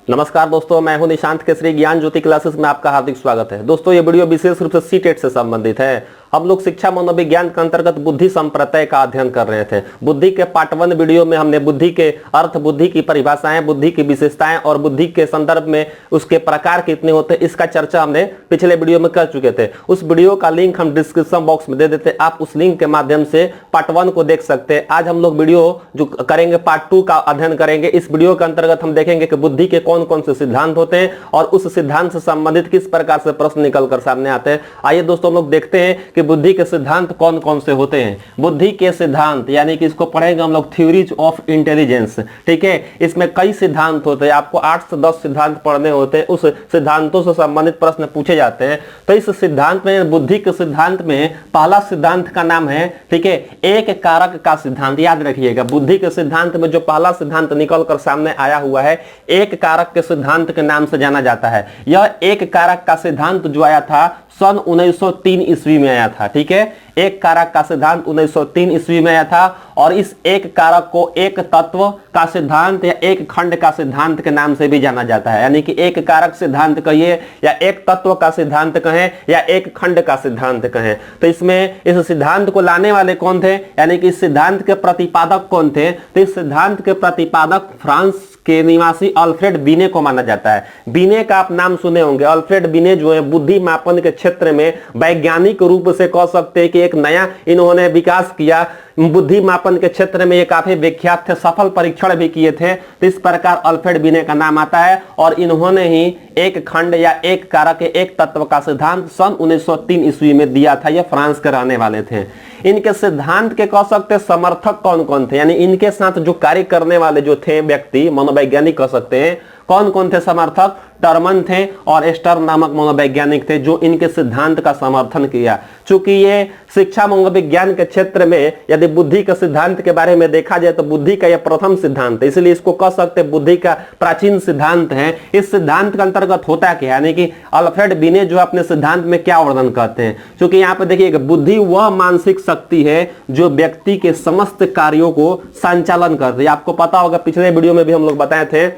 नमस्कार दोस्तों, मैं हूं निशांत केसरी। ज्ञान ज्योति क्लासेस में आपका हार्दिक स्वागत है। दोस्तों, ये वीडियो विशेष रूप से सीटेट से संबंधित है। हम लोग शिक्षा मनोविज्ञान के अंतर्गत बुद्धि संप्रत्यय का अध्ययन कर रहे थे। बुद्धि के पार्ट 1 वीडियो में हमने बुद्धि के अर्थ, बुद्धि की परिभाषाएं, बुद्धि की विशेषताएं और बुद्धि के संदर्भ में उसके प्रकार कितने होते हैं, इसका चर्चा हमने पिछले वीडियो में कर चुके थे। उस वीडियो का लिंक हम डिस्क्रिप्शन बॉक्स में दे देते, आप उस लिंक के माध्यम से पार्ट 1 को देख सकते हैं। आज हम लोग वीडियो जो करेंगे पार्ट 2 का अध्ययन करेंगे। इस वीडियो के अंतर्गत हम देखेंगे कि बुद्धि के कौन कौन से सिद्धांत होते हैं और उस सिद्धांत से संबंधित किस प्रकार से प्रश्न निकलकर सामने आते हैं। आइए दोस्तों, हम लोग देखते हैं कि बुद्धि के सिद्धांत कौन कौन से होते हैं। बुद्धि के सिद्धांत यानी कि इसको पढ़ेंगे हम लोग थ्योरीज ऑफ इंटेलिजेंस। ठीक है, इसमें कई सिद्धांत होते हैं, आपको 8 से 10 सिद्धांत पढ़ने होते हैं। उस सिद्धांतों से संबंधित प्रश्न पूछे जाते हैं। तो इस सिद्धांत में, बुद्धि के सिद्धांत में पहला सिद्धांत का नाम है, ठीक है, एक कारक का सिद्धांत। याद रखिएगा, बुद्धि के सिद्धांत में जो पहला सिद्धांत निकलकर सामने आया हुआ है, एक कारक के सिद्धांत के नाम से जाना जाता है। यह एक कारक का सिद्धांत जो आया था सन 1903 ईस्वी में आया था। ठीक है, एक कारक का सिद्धांत 1903 ईस्वी में आया था और इस एक कारक को एक तत्व का सिद्धांत या एक खंड का सिद्धांत के नाम से भी जाना जाता है। यानी कि एक कारक सिद्धांत कहिए या एक तत्व का सिद्धांत कहें या एक खंड का सिद्धांत कहें। तो इसमें इस सिद्धांत को लाने वाले कौन थे, यानी कि इस सिद्धांत के प्रतिपादक कौन थे? तो इस सिद्धांत के प्रतिपादक फ्रांस के निवासी अल्फ्रेड बिने को माना जाता है। बिने का आप नाम सुने होंगे। अल्फ्रेड बिने जो है बुद्धि मापन के क्षेत्र में वैज्ञानिक रूप से कह सकते हैं कि एक नया इन्होंने विकास किया। बुद्धि मापन के क्षेत्र में ये काफी विख्यात थे, सफल परीक्षण भी किए थे। तो इस प्रकार अल्फ्रेड बिने का नाम आता है और इन्होंने ही एक खंड या एक कारक, एक तत्व का सिद्धांत सन 1903 ईस्वी में दिया था। ये फ्रांस के रहने वाले थे। इनके सिद्धांत के कह सकते समर्थक कौन कौन थे, यानी इनके साथ जो कार्य करने वाले जो थे व्यक्ति, मनोवैज्ञानिक कह सकते हैं, कौन कौन थे समर्थक? टर्मन थे और स्टर्न नामक मनोवैज्ञानिक थे जो इनके सिद्धांत का समर्थन किया। चूंकि ये शिक्षा मनोविज्ञान के क्षेत्र में यदि बुद्धि के सिद्धांत के बारे में देखा जाए तो बुद्धि का यह प्रथम सिद्धांत है, इसलिए इसको कह सकते हैं बुद्धि का प्राचीन सिद्धांत है। इस सिद्धांत के अंतर्गत होता क्या, यानी कि अल्फ्रेड बिने जो अपने सिद्धांत में क्या वर्णन करते हैं। क्योंकि यहाँ पे देखिए, बुद्धि वह मानसिक शक्ति है जो व्यक्ति के समस्त कार्यों को संचालन करती है। आपको पता होगा, पिछले वीडियो में भी हम लोग बताए थे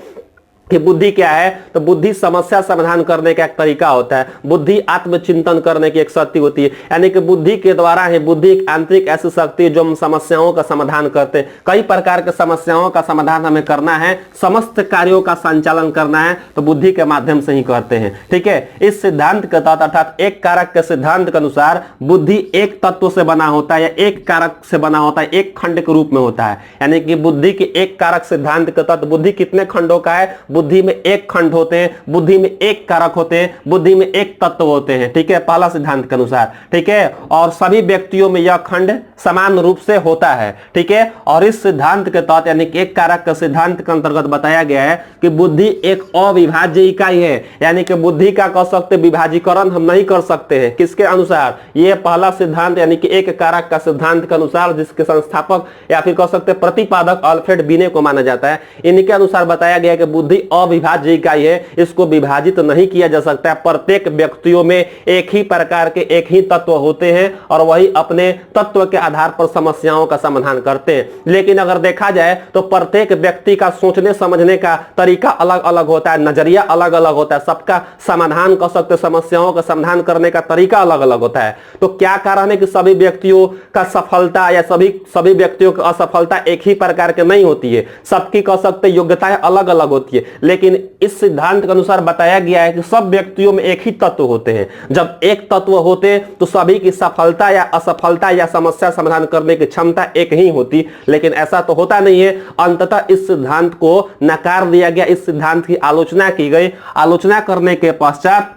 कि बुद्धि क्या है। तो बुद्धि समस्या समाधान करने का एक तरीका होता है। बुद्धि आत्मचिंतन करने की एक शक्ति होती है, यानी कि बुद्धि के द्वारा ही, बुद्धि एक आंतरिक ऐसी शक्ति है जो हम समस्याओं का समाधान करते हैं। कई प्रकार के समस्याओं का समाधान हमें करना है, समस्त कार्यों का संचालन करना है तो बुद्धि के माध्यम से ही करते हैं। ठीक है, इस सिद्धांत के तहत अर्थात एक कारक के सिद्धांत के अनुसार बुद्धि एक तत्व से बना होता है या एक कारक से बना होता है, एक खंड के रूप में होता है। यानी कि बुद्धि के एक कारक सिद्धांत के तहत बुद्धि कितने खंडों का है? बुद्धि में एक खंड होते हैं, बुद्धि में एक कारक होते हैं, बुद्धि में एक तत्व होते हैं। ठीक है, पहला सिद्धांत के अनुसार। ठीक है, और सभी व्यक्तियों में यह खंड समान रूप से होता है। ठीक है, और इस सिद्धांत के तहत यानी कि एक कारक के सिद्धांत के अंतर्गत बताया गया है कि बुद्धि एक अविभाज्य इकाई है। यानी कि बुद्धि का कह सकते विभाजीकरण हम नहीं कर सकते हैं। किसके अनुसार? यह पहला सिद्धांत यानी कि एक कारक का सिद्धांत के अनुसार, जिसके संस्थापक या फिर कह सकते प्रतिपादक अल्फ्रेड बिने को माना जाता है। इनके अनुसार बताया गया कि बुद्धि अविभाज्य इकाई है, इसको विभाजित नहीं किया जा सकता है। प्रत्येक व्यक्तियों में एक ही प्रकार के एक ही तत्व होते हैं और वही अपने तत्व के आधार पर समस्याओं का समाधान करते हैं। लेकिन अगर देखा जाए तो प्रत्येक व्यक्ति का सोचने समझने का तरीका अलग अलग होता है, नजरिया अलग अलग होता है, सबका समाधान कर सकते, समस्याओं का समाधान करने का तरीका अलग अलग होता है। तो क्या कारण है कि सभी व्यक्तियों का सफलता या सभी व्यक्तियों की असफलता एक ही प्रकार के नहीं होती है, सबकी कह सकते योग्यताएं अलग अलग होती है। लेकिन इस सिद्धांत के अनुसार बताया गया है कि सब व्यक्तियों में एक ही तत्व होते हैं। जब एक तत्व होते तो सभी की सफलता या असफलता या समस्या समाधान करने की क्षमता एक ही होती, लेकिन ऐसा तो होता नहीं है। अंततः इस सिद्धांत को नकार दिया गया, इस सिद्धांत की आलोचना की गई। आलोचना करने के पश्चात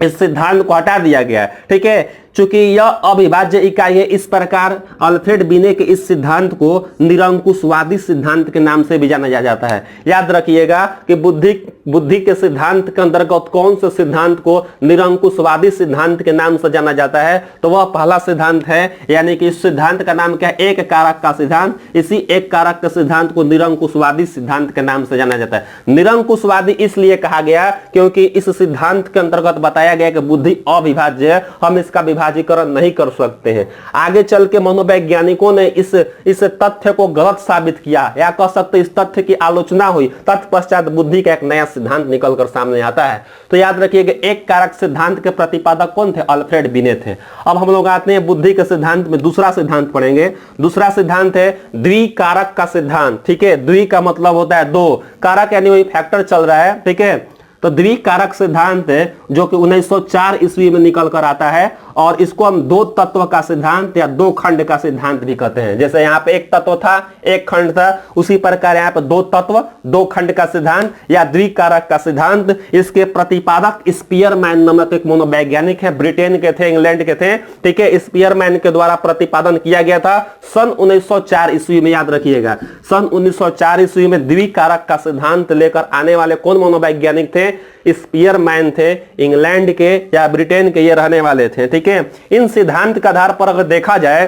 इस सिद्धांत को हटा दिया गया। ठीक है, चूंकि यह अविभाज्य इकाई है, इस प्रकार अल्फ्रेड बिने के इस सिद्धांत को निरंकुशवादी सिद्धांत के नाम से भी जाना जाता है। याद रखिएगा कि बुद्धि के सिद्धांत के अंतर्गत कौन से सिद्धांत को निरंकुशवादी सिद्धांत के नाम से जाना जाता है? तो वह पहला सिद्धांत है, यानी कि इस सिद्धांत का नाम क्या है? एक कारक का सिद्धांत। इसी एक कारक के सिद्धांत को निरंकुशवादी सिद्धांत के नाम से जाना जाता है। निरंकुशवादी इसलिए कहा गया क्योंकि इस सिद्धांत के अंतर्गत बताया गया कि बुद्धि अविभाज्य है, हम इसका विभाजीकरण नहीं कर सकते हैं। आगे चल के मनोवैज्ञानिकों ने इस तथ्य को गलत साबित किया, या कह सकते इस तथ्य की आलोचना हुई, तत्पश्चात बुद्धि का एक नया सिद्धांत निकलकर सामने आता है। तो याद रखिएगा, एक कारक सिद्धांत के प्रतिपादक कौन थे? अल्फ्रेड बिने थे। अब हम लोग आते हैं बुद्धि के सिद्धांत में, दूसरा सिद्धांत पढ़ेंगे। दूसरा सिद्धांत है द्विकारक का सिद्धांत। ठीक है, द्वि का मतलब होता है दो, कारक यानी वही फैक्टर चल रहा है। ठीक है, तो द्विकारक सिद्धांत जो कि 1904 ईस्वी में निकल कर आता है, और इसको हम दो तत्व का सिद्धांत या दो खंड का सिद्धांत भी कहते हैं। जैसे यहाँ पे एक तत्व था, एक खंड था, उसी प्रकार यहाँ पे दो तत्व दो खंड का सिद्धांत या द्विकारक का सिद्धांत। इसके प्रतिपादक स्पीयरमैन नामक एक मनोवैज्ञानिक है, ब्रिटेन के थे, इंग्लैंड के थे। ठीक है, स्पीयरमैन के द्वारा प्रतिपादन किया गया था सन 1904 ईस्वी में। याद रखिएगा, सन 1904 ईस्वी में द्विकारक का सिद्धांत लेकर आने वाले कौन मनोवैज्ञानिक थे? स्पीयरमैन थे, इंग्लैंड के या ब्रिटेन के ये रहने वाले थे। ठीक है, इन सिद्धांत के आधार पर अगर देखा जाए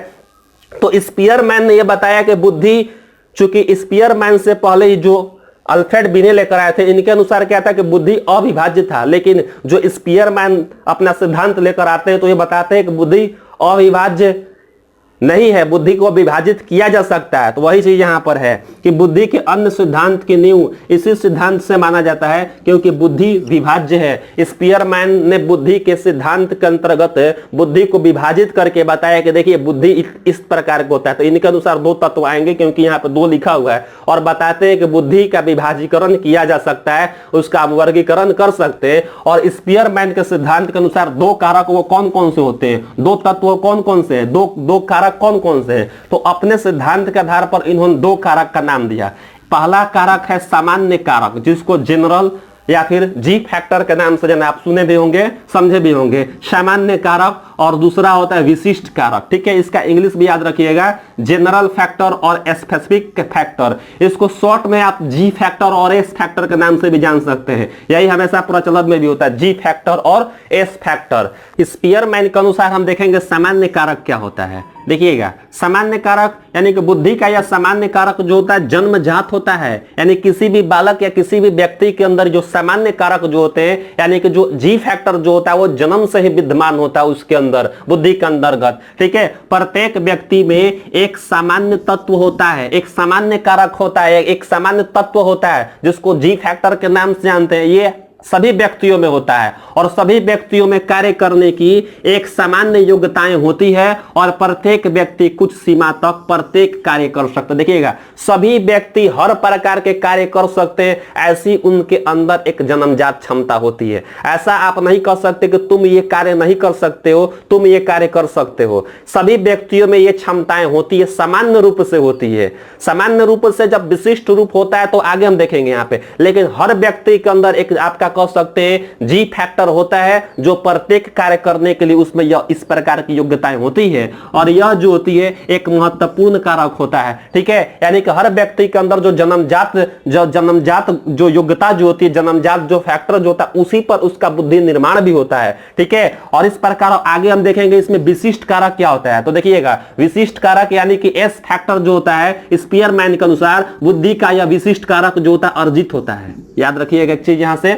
तो स्पीयरमैन ने यह बताया कि बुद्धि, चूंकि स्पीयरमैन से पहले ही जो अल्फ्रेड बिने लेकर आए थे, इनके अनुसार क्या था कि बुद्धि अविभाज्य था। लेकिन जो स्पीयरमैन अपना सिद्धांत लेकर आते हैं तो ये बताते हैं कि बुद्धि अविभाज्य नहीं है, बुद्धि को विभाजित किया जा सकता है। तो वही चीज यहां पर है कि बुद्धि के अन्य सिद्धांत की नींव इसी सिद्धांत से माना जाता है, क्योंकि बुद्धि विभाज्य है। स्पीयरमैन ने बुद्धि के सिद्धांत के अंतर्गत बुद्धि को विभाजित करके बताया कि देखिए बुद्धि इस प्रकार का होता है। तो इनके अनुसार दो तत्व आएंगे, क्योंकि यहाँ पे दो लिखा हुआ है, और बताते हैं कि बुद्धि का विभाजीकरण किया जा सकता है, उसका वर्गीकरण कर सकते हैं। और स्पीयरमैन के सिद्धांत के अनुसार दो कारक वो कौन कौन से होते हैं, दो तत्व कौन कौन से हैं, दो कारक कौन कौन से हैं? तो अपने सिद्धांत के आधार पर इन्होंने दो कारक का नाम दिया। पहला कारक है सामान्य कारक, जिसको जनरल या फिर जी फैक्टर के नाम से आप सुने भी होंगे, समझे भी होंगे, सामान्य कारक। और दूसरा होता है विशिष्ट कारक। ठीक है, इसका इंग्लिश भी याद रखिएगा, जनरल फैक्टर और स्पेसिफिक फैक्टर। इसको शॉर्ट में आप जी फैक्टर और एस फैक्टर के नाम से भी जान सकते हैं। यही हमेशा प्रचलन में भी होता है, जी फैक्टर और एस फैक्टर। स्पीयरमैन के अनुसार हम देखेंगे सामान्य कारक क्या होता है। देखिएगा, सामान्य कारक यानी कि बुद्धि का या सामान्य कारक जो होता है जन्मजात होता है, यानी किसी भी बालक या किसी भी व्यक्ति के अंदर जो सामान्य कारक जो होते हैं, यानी कि जो जी फैक्टर जो होता है वो जन्म से ही विद्यमान होता है उसके अंदर, बुद्धि के अंतर्गत। ठीक है, प्रत्येक व्यक्ति में एक सामान्य तत्व होता है, एक सामान्य कारक होता है, एक सामान्य तत्व होता है जिसको जी फैक्टर के नाम से जानते हैं। ये सभी व्यक्तियों में होता है, और सभी व्यक्तियों में कार्य करने की एक सामान्य योग्यताएं होती है, और प्रत्येक व्यक्ति कुछ सीमा तक प्रत्येक कार्य कर सकते। देखिएगा, सभी व्यक्ति हर प्रकार के कार्य कर सकते हैं, ऐसी उनके अंदर एक जन्मजात क्षमता होती है। ऐसा आप नहीं कर सकते कि तुम ये कार्य नहीं कर सकते हो, तुम ये कार्य कर सकते हो। सभी व्यक्तियों में ये क्षमताएं होती है, सामान्य रूप से होती है। सामान्य रूप से जब विशिष्ट रूप होता है तो आगे हम देखेंगे यहाँ पे, लेकिन हर व्यक्ति के अंदर एक आपका कह सकते हैं जी फैक्टर होता है, जो प्रत्येक कार्य करने के लिए उसमें यह इस प्रकार की योग्यताएं होती है, और यह जो होती है एक महत्वपूर्ण कारक होता है। ठीक है, यानी कि हर व्यक्ति के अंदर जो जन्मजात जो योग्यता जो होती है, जन्मजात जो फैक्टर जो होता है, उसी पर उसका बुद्धि निर्माण भी होता है। ठीक है, और इस प्रकार आगे हम देखेंगे इसमें विशिष्ट कारक क्या होता है। तो देखिएगा, विशिष्ट कारक यानी कि एस फैक्टर जो होता है, स्पीयरमैन के अनुसार बुद्धि का यह विशिष्ट कारक जो होता है अर्जित होता है। याद रखिएगा एक चीज यहां से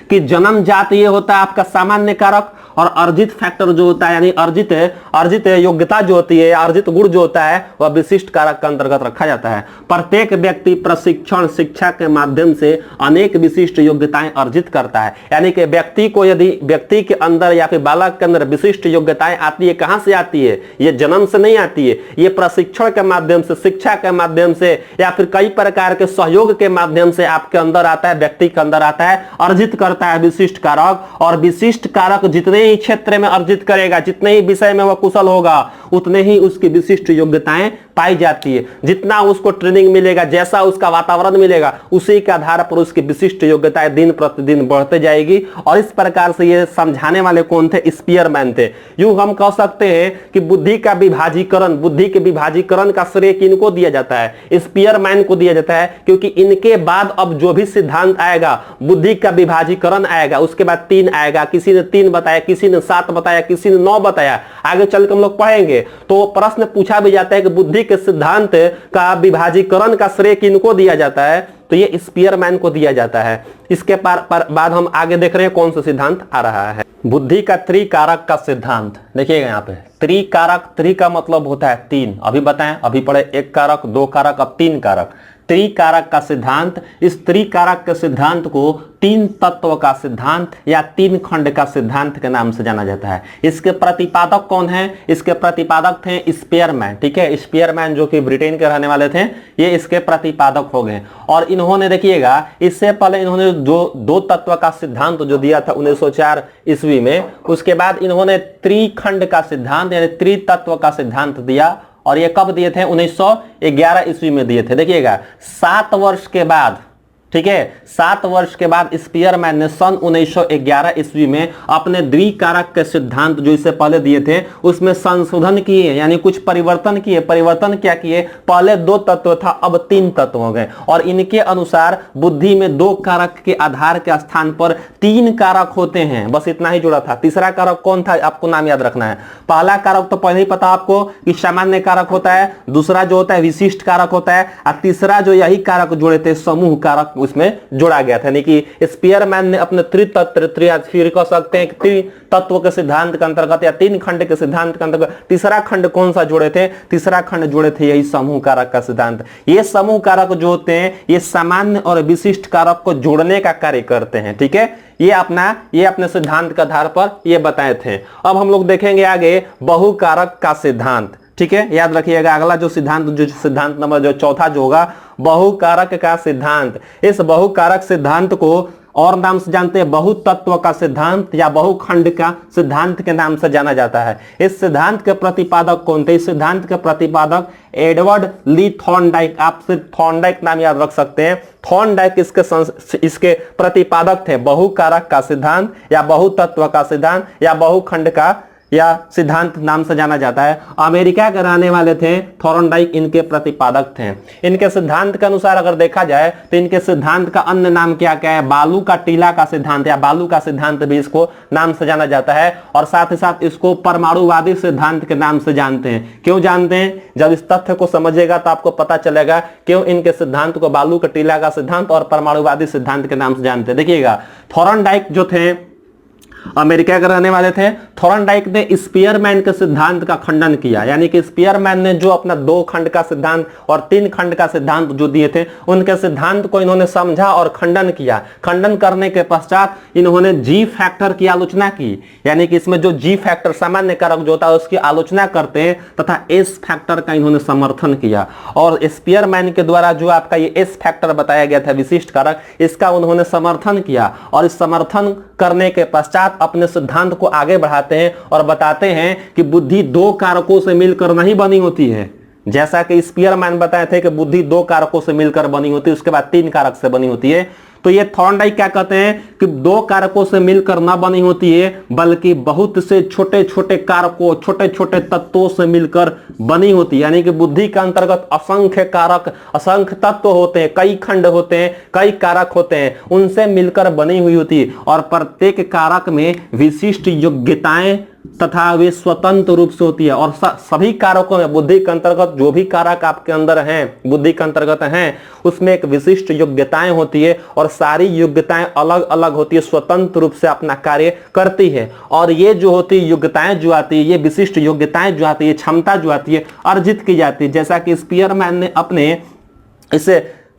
कि जन्मजात ये होता है आपका सामान्य कारक, और अर्जित फैक्टर जो होता है यानी अर्जित योग्यता जो होती है, अर्जित गुण जो होता है वह विशिष्ट कारक के अंतर्गत रखा जाता है। प्रत्येक व्यक्ति प्रशिक्षण शिक्षा के माध्यम से अनेक विशिष्ट योग्यताएं अर्जित करता है। यानी कि व्यक्ति को यदि व्यक्ति के अंदर या फिर बालक के अंदर विशिष्ट योग्यताएं आती है, कहां से आती है? ये जन्म से नहीं आती है, ये प्रशिक्षण के माध्यम से, शिक्षा के माध्यम से, या फिर कई प्रकार के सहयोग के माध्यम से आपके अंदर आता है, व्यक्ति के अंदर आता है, अर्जित करता है विशिष्ट कारक। और विशिष्ट कारक जितने ही क्षेत्र में अर्जित करेगा, जितने ही विषय में वह कुशल होगा, उतने ही उसकी विशिष्ट योग्यताएं पाई जाती है। जितना उसको ट्रेनिंग मिलेगा, जैसा उसका वातावरण मिलेगा, उसी के आधार पर उसकी विशिष्ट योग्यताएं दिन प्रतिदिन बढ़ते जाएगी। और इस प्रकार से ये समझाने वाले कौन थे? स्पीयरमैन थे। यूं हम कह सकते हैं कि बुद्धि का विभाजीकरण, बुद्धि के विभाजीकरण का श्रेय किनको दिया जाता है? स्पीयरमैन को दिया जाता है, क्योंकि इनके बाद अब जो भी सिद्धांत आएगा, बुद्धि का विभाजीकरण आएगा, उसके बाद 3 आएगा। किसी ने 3 बताया, किसी ने 7 बताया, किसी ने 9 बताया। आगे चल के हम लोग पढ़ेंगे तो प्रश्न पूछा भी जाता है कि बुद्धि के सिद्धांत का विभाजीकरण का श्रेय किनको दिया जाता है, तो ये स्पीयरमैन को दिया जाता है। इसके बाद हम आगे देख रहे हैं कौन सा सिद्धांत आ रहा है, बुद्धि का त्रिकारक का सिद्धांत। देखिएगा यहाँ पे त्रिकारक, त्रि का मतलब होता है तीन, अभी बताएं, अभी पढ़े एक कारक, दो कारक, अब तीन कारक। त्रिकारक का सिद्धांत, इस त्रिकारक के सिद्धांत को तीन तत्व का सिद्धांत या तीन खंड का सिद्धांत के नाम से जाना जाता है। इसके प्रतिपादक कौन है? इसके प्रतिपादक थे स्पीयरमैन, ठीक है, स्पीयरमैन जो कि ब्रिटेन के रहने वाले थे, ये इसके प्रतिपादक हो गए। और इन्होंने देखिएगा इससे पहले इन्होंने जो दो तत्व का सिद्धांत जो दिया था 1904 ईस्वी में, उसके बाद इन्होंने त्रिखंड का सिद्धांत यानी त्रितत्व का सिद्धांत दिया। और ये कब दिए थे? 1911 ईस्वी में दिए थे। देखिएगा 7 वर्ष के बाद, ठीक है, 7 वर्ष के बाद स्पीयरमैन ने सन 1911 ईस्वी में अपने द्विकारक के सिद्धांत जो इससे पहले दिए थे उसमें संशोधन किए, यानी कुछ परिवर्तन किए। परिवर्तन क्या किए? पहले दो तत्व था, अब तीन तत्व हो गए। और इनके अनुसार बुद्धि में दो कारक के आधार के स्थान पर तीन कारक होते हैं, बस इतना ही जुड़ा था। तीसरा कारक कौन था आपको नाम याद रखना है। पहला कारक तो पहले ही पता आपको कि सामान्य कारक होता है, दूसरा जो होता है विशिष्ट कारक होता है, और तीसरा जो यही कारक जुड़े थे समूह कारक उसमें जोड़ा गया था। यानी कि स्पीयरमैन ने अपने त्रितत्व, फिर कह सकते हैं त्रितत्व के सिद्धांत के अंतर्गत या तीन खंड के सिद्धांत के अंतर्गत तीसरा खंड कौन सा जोड़े थे? तीसरा खंड जोड़े थे यही समूह कारक का सिद्धांत। ये समूह कारक जो होते हैं ये सामान्य और विशिष्ट कारक को जोड़ने का कार्य करते हैं, ठीक है। ये अपने सिद्धांत के आधार पर ये बताए थे। अब हम लोग देखेंगे आगे बहुकारक का सिद्धांत, ठीक है, याद रखिएगा। अगला जो सिद्धांत नंबर जो चौथा जो होगा बहुकारक का सिद्धांत। इस बहुकारक सिद्धांत को और नाम से जानते हैं बहुतत्व का सिद्धांत या बहुखंड का सिद्धांत के नाम से जाना जाता है। इस सिद्धांत के प्रतिपादक कौन थे? इस सिद्धांत के प्रतिपादक एडवर्ड ली थॉर्नडाइक, आप सिर्फ थॉर्नडाइक नाम याद रख सकते हैं। थॉर्नडाइक इसके प्रतिपादक थे। बहुकारक का सिद्धांत या बहुतत्व का सिद्धांत या बहुखंड का या सिद्धांत नाम से जाना जाता है। अमेरिका के रहने वाले थे थॉर्नडाइक, इनके प्रतिपादक थे। इनके सिद्धांत के अनुसार अगर देखा जाए तो इनके सिद्धांत का अन्य नाम क्या क्या है? बालू का टीला का सिद्धांत या बालू का सिद्धांत भी इसको नाम से जाना जाता है। और साथ ही साथ इसको परमाणुवादी सिद्धांत के नाम से जानते हैं। क्यों जानते हैं? जब इस तथ्य को समझेगा तो आपको पता चलेगा क्यों इनके सिद्धांत को बालू का टीला का सिद्धांत और परमाणुवादी सिद्धांत के नाम से जानते हैं। देखिएगा थॉर्नडाइक जो थे अमेरिका के रहने वाले थे। थॉर्नडाइक ने स्पीयरमैन के सिद्धांत का खंडन किया, यानी कि स्पीयरमैन ने जो अपना दो खंड का सिद्धांत और तीन खंड का सिद्धांत जो दिए थे उनके सिद्धांत को इन्होंने समझा और खंडन किया। खंडन करने के पश्चात इन्होंने जी फैक्टर की आलोचना की, यानी कि इसमें जो जी फैक्टर सामान्य कारक जो होता है उसकी आलोचना करते हैं तथा एस फैक्टर का इन्होंने समर्थन किया। और स्पीयरमैन के द्वारा जो आपका ये एस फैक्टर बताया गया था विशिष्ट कारक, इसका उन्होंने समर्थन किया। और इस समर्थन करने के पश्चात अपने सिद्धांत को आगे बढ़ाते हैं और बताते हैं कि बुद्धि दो कारकों से मिलकर नहीं बनी होती है। जैसा कि स्पीयरमैन बताए थे कि बुद्धि दो कारकों से मिलकर बनी होती है, उसके बाद तीन कारक से बनी होती है। तो ये थॉर्नडाइक क्या कहते हैं कि दो कारकों से मिलकर ना बनी होती है बल्कि बहुत से छोटे छोटे कारकों, छोटे छोटे तत्वों से मिलकर बनी होती है। यानी कि बुद्धि के अंतर्गत असंख्य कारक, असंख्य तत्व होते हैं, कई खंड होते हैं, कई कारक होते हैं, उनसे मिलकर बनी हुई होती है। और प्रत्येक कारक में विशिष्ट योग्यताएं तथा वे स्वतंत्र रूप से होती है। और सभी कारकों में बुद्धि के अंतर्गत जो भी कारक आपके अंदर हैं, बुद्धि के अंतर्गत हैं, उसमें एक विशिष्ट योग्यताएं होती है और सारी योग्यताएं अलग अलग होती है, स्वतंत्र रूप से अपना कार्य करती है। और ये जो होती है योग्यताएं जो आती है, ये विशिष्ट योग्यताएं जो आती है, क्षमता जो आती है, अर्जित की जाती है। जैसा कि स्पीयरमैन ने अपने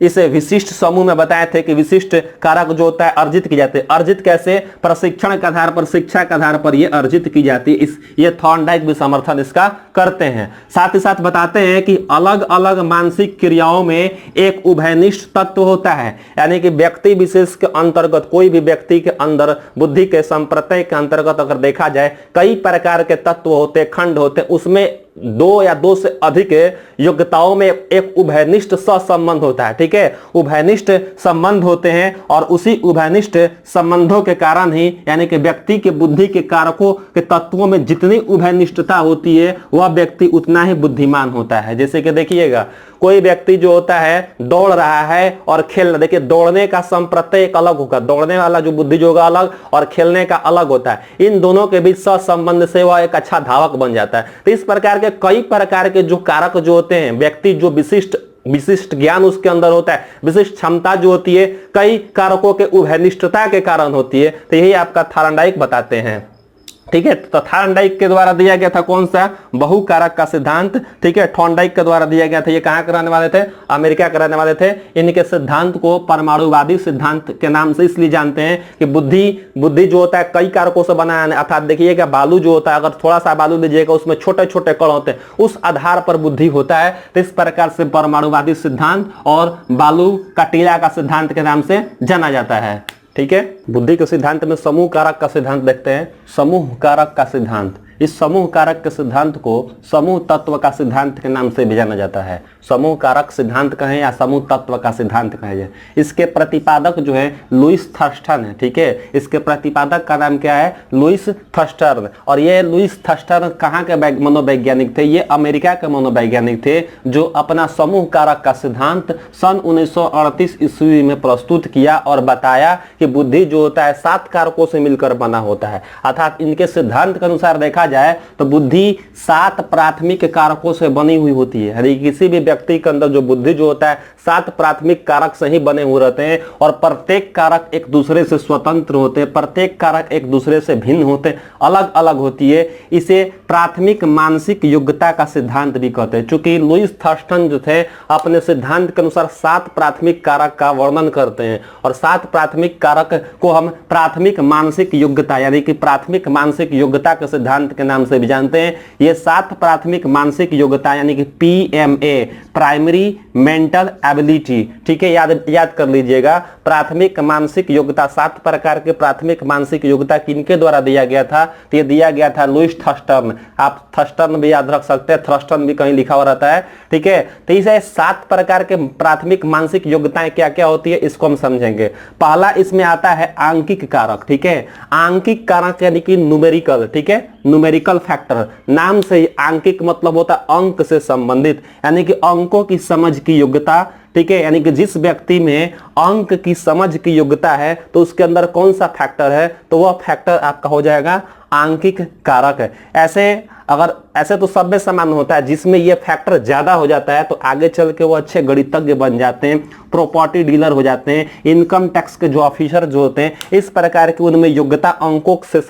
इसे विशिष्ट समूह में बताए थे कि विशिष्ट कारक जो होता है अर्जित की जाती है। अर्जित कैसे? प्रशिक्षण के आधार पर, शिक्षा के आधार पर ये अर्जित की जाती है। ये थॉर्नडाइक भी समर्थन इसका करते हैं। साथ ही साथ बताते हैं कि अलग अलग मानसिक क्रियाओं में एक उभयनिष्ठ तत्व होता है, यानी कि व्यक्ति विशेष के अंतर्गत, कोई भी व्यक्ति के अंदर बुद्धि के संप्रत्यय के अंतर्गत अगर देखा जाए कई प्रकार के तत्व होते, खंड होते, उसमें दो या दो से अधिक योग्यताओं में एक उभयनिष्ठ सहसंबंध होता है। ठीक है, उभयनिष्ठ संबंध होते हैं और उसी उभयनिष्ठ संबंधों के कारण ही यानी कि व्यक्ति के बुद्धि के कारकों के तत्वों में जितनी उभयनिष्ठता होती है वह व्यक्ति उतना ही बुद्धिमान होता है। जैसे कि देखिएगा, कोई व्यक्ति जो होता है दौड़ रहा है और खेल रहा, देखिए दौड़ने का संप्रत्यय एक अलग होगा, दौड़ने वाला जो बुद्धि जो होगा अलग और खेलने का अलग होता है। इन दोनों के बीच सहसंबंध से वह एक अच्छा धावक बन जाता है। तो इस प्रकार के कई प्रकार के जो कारक जो होते हैं, व्यक्ति जो विशिष्ट ज्ञान उसके अंदर होता है, विशिष्ट क्षमता जो होती है कई कारकों के उभयनिष्ठता के कारण होती है। तो यही आपका थॉर्नडाइक बताते हैं। ठीक है, तो थॉर्नडाइक के द्वारा दिया गया था कौन सा, बहुकारक का सिद्धांत। ठीक है, थॉर्नडाइक के द्वारा दिया गया था। ये कहां के रहने वाले थे, अमेरिका के रहने वाले थे। इनके सिद्धांत को परमाणुवादी सिद्धांत के नाम से इसलिए जानते हैं कि बुद्धि जो होता है कई कारकों से बना है। अर्थात देखिएगा, बालू जो होता है, अगर थोड़ा सा बालू लीजिएगा उसमें छोटे छोटे कण होते हैं, उस आधार पर बुद्धि होता है। तो इस प्रकार से परमाणुवादी सिद्धांत और बालू का टीला का सिद्धांत के नाम से जाना जाता है। ठीक है, बुद्धि के सिद्धांत में समूह कारक का सिद्धांत देखते हैं। समूह कारक का सिद्धांत, इस समूह कारक के सिद्धांत को समूह तत्व का सिद्धांत के नाम से भी जाना जाता है। समूह कारक सिद्धांत कहें या समूह तत्व का सिद्धांत कहें। इसके प्रतिपादक जो है लुईस थर्स्टन है। ठीक है, इसके प्रतिपादक का नाम क्या है, लुईस थर्स्टन। और ये लुईस थर्स्टन कहाँ के मनोवैज्ञानिक थे, ये अमेरिका के मनोवैज्ञानिक थे, जो अपना समूह कारक का सिद्धांत सन 1938 ईस्वी में प्रस्तुत किया और बताया कि बुद्धि जो होता है 7 कारकों से मिलकर बना होता है। अर्थात इनके सिद्धांत के अनुसार देखा जाए तो बुद्धि 7 प्राथमिक कारकों से बनी हुई होती है। यदि किसी भी व्यक्ति के अंदर जो बुद्धि जो होता है 7 प्राथमिक कारक से ही बने हुए रहते हैं और प्रत्येक कारक एक दूसरे से स्वतंत्र होते हैं, प्रत्येक कारक एक दूसरे से भिन्न होते हैं, अलग अलग होती है। इसे प्राथमिक मानसिक योग्यता का सिद्धांत भी कहते हैं। चूंकि लुईस थर्स्टन जो थे अपने सिद्धांत के अनुसार 7 प्राथमिक कारक का वर्णन करते हैं और 7 प्राथमिक कारक को हम प्राथमिक मानसिक योग्यता यानी कि प्राथमिक मानसिक योग्यता के सिद्धांत के नाम से भी जानते हैं। ये 7 प्राथमिक मानसिक योग्यता यानी कि PMA, प्राइमरी मेंटल एबिलिटी। ठीक है, याद कर लीजिएगा, प्राथमिक मानसिक योग्यता 7 प्रकार के प्राथमिक मानसिक योग्यता किनके द्वारा दिया गया था, तो ये दिया गया था लुईस थर्स्टन। आप थर्स्टन भी याद रख सकते हैं, थर्स्टन भी कहीं लिखा हुआ रहता है। ठीक है, तो इसे 7 प्रकार के प्राथमिक मानसिक योग्यताएं क्या क्या होती है इसको हम समझेंगे। पहला इसमें आता है आंकिक कारक। ठीक है, आंकिक कारक यानी कि न्यूमेरिकल। ठीक है, न्यूमेरिकल फैक्टर, नाम से ही आंकिक मतलब होता है अंक से संबंधित, यानी कि अंकों की समझ की योग्यता। ठीक है, यानी कि जिस व्यक्ति में अंक की समझ की योग्यता है तो उसके अंदर कौन सा फैक्टर है, तो वह फैक्टर आपका हो जाएगा आंकिक कारक है। ऐसे तो सब में समान होता है, जिसमें ये फैक्टर ज्यादा हो जाता है तो आगे चल के वो अच्छे गणितज्ञ बन जाते हैं, प्रॉपर्टी डीलर हो जाते हैं, इनकम टैक्स के जो ऑफिसर जो होते हैं, इस प्रकार की उनमें योग्यता अंकों से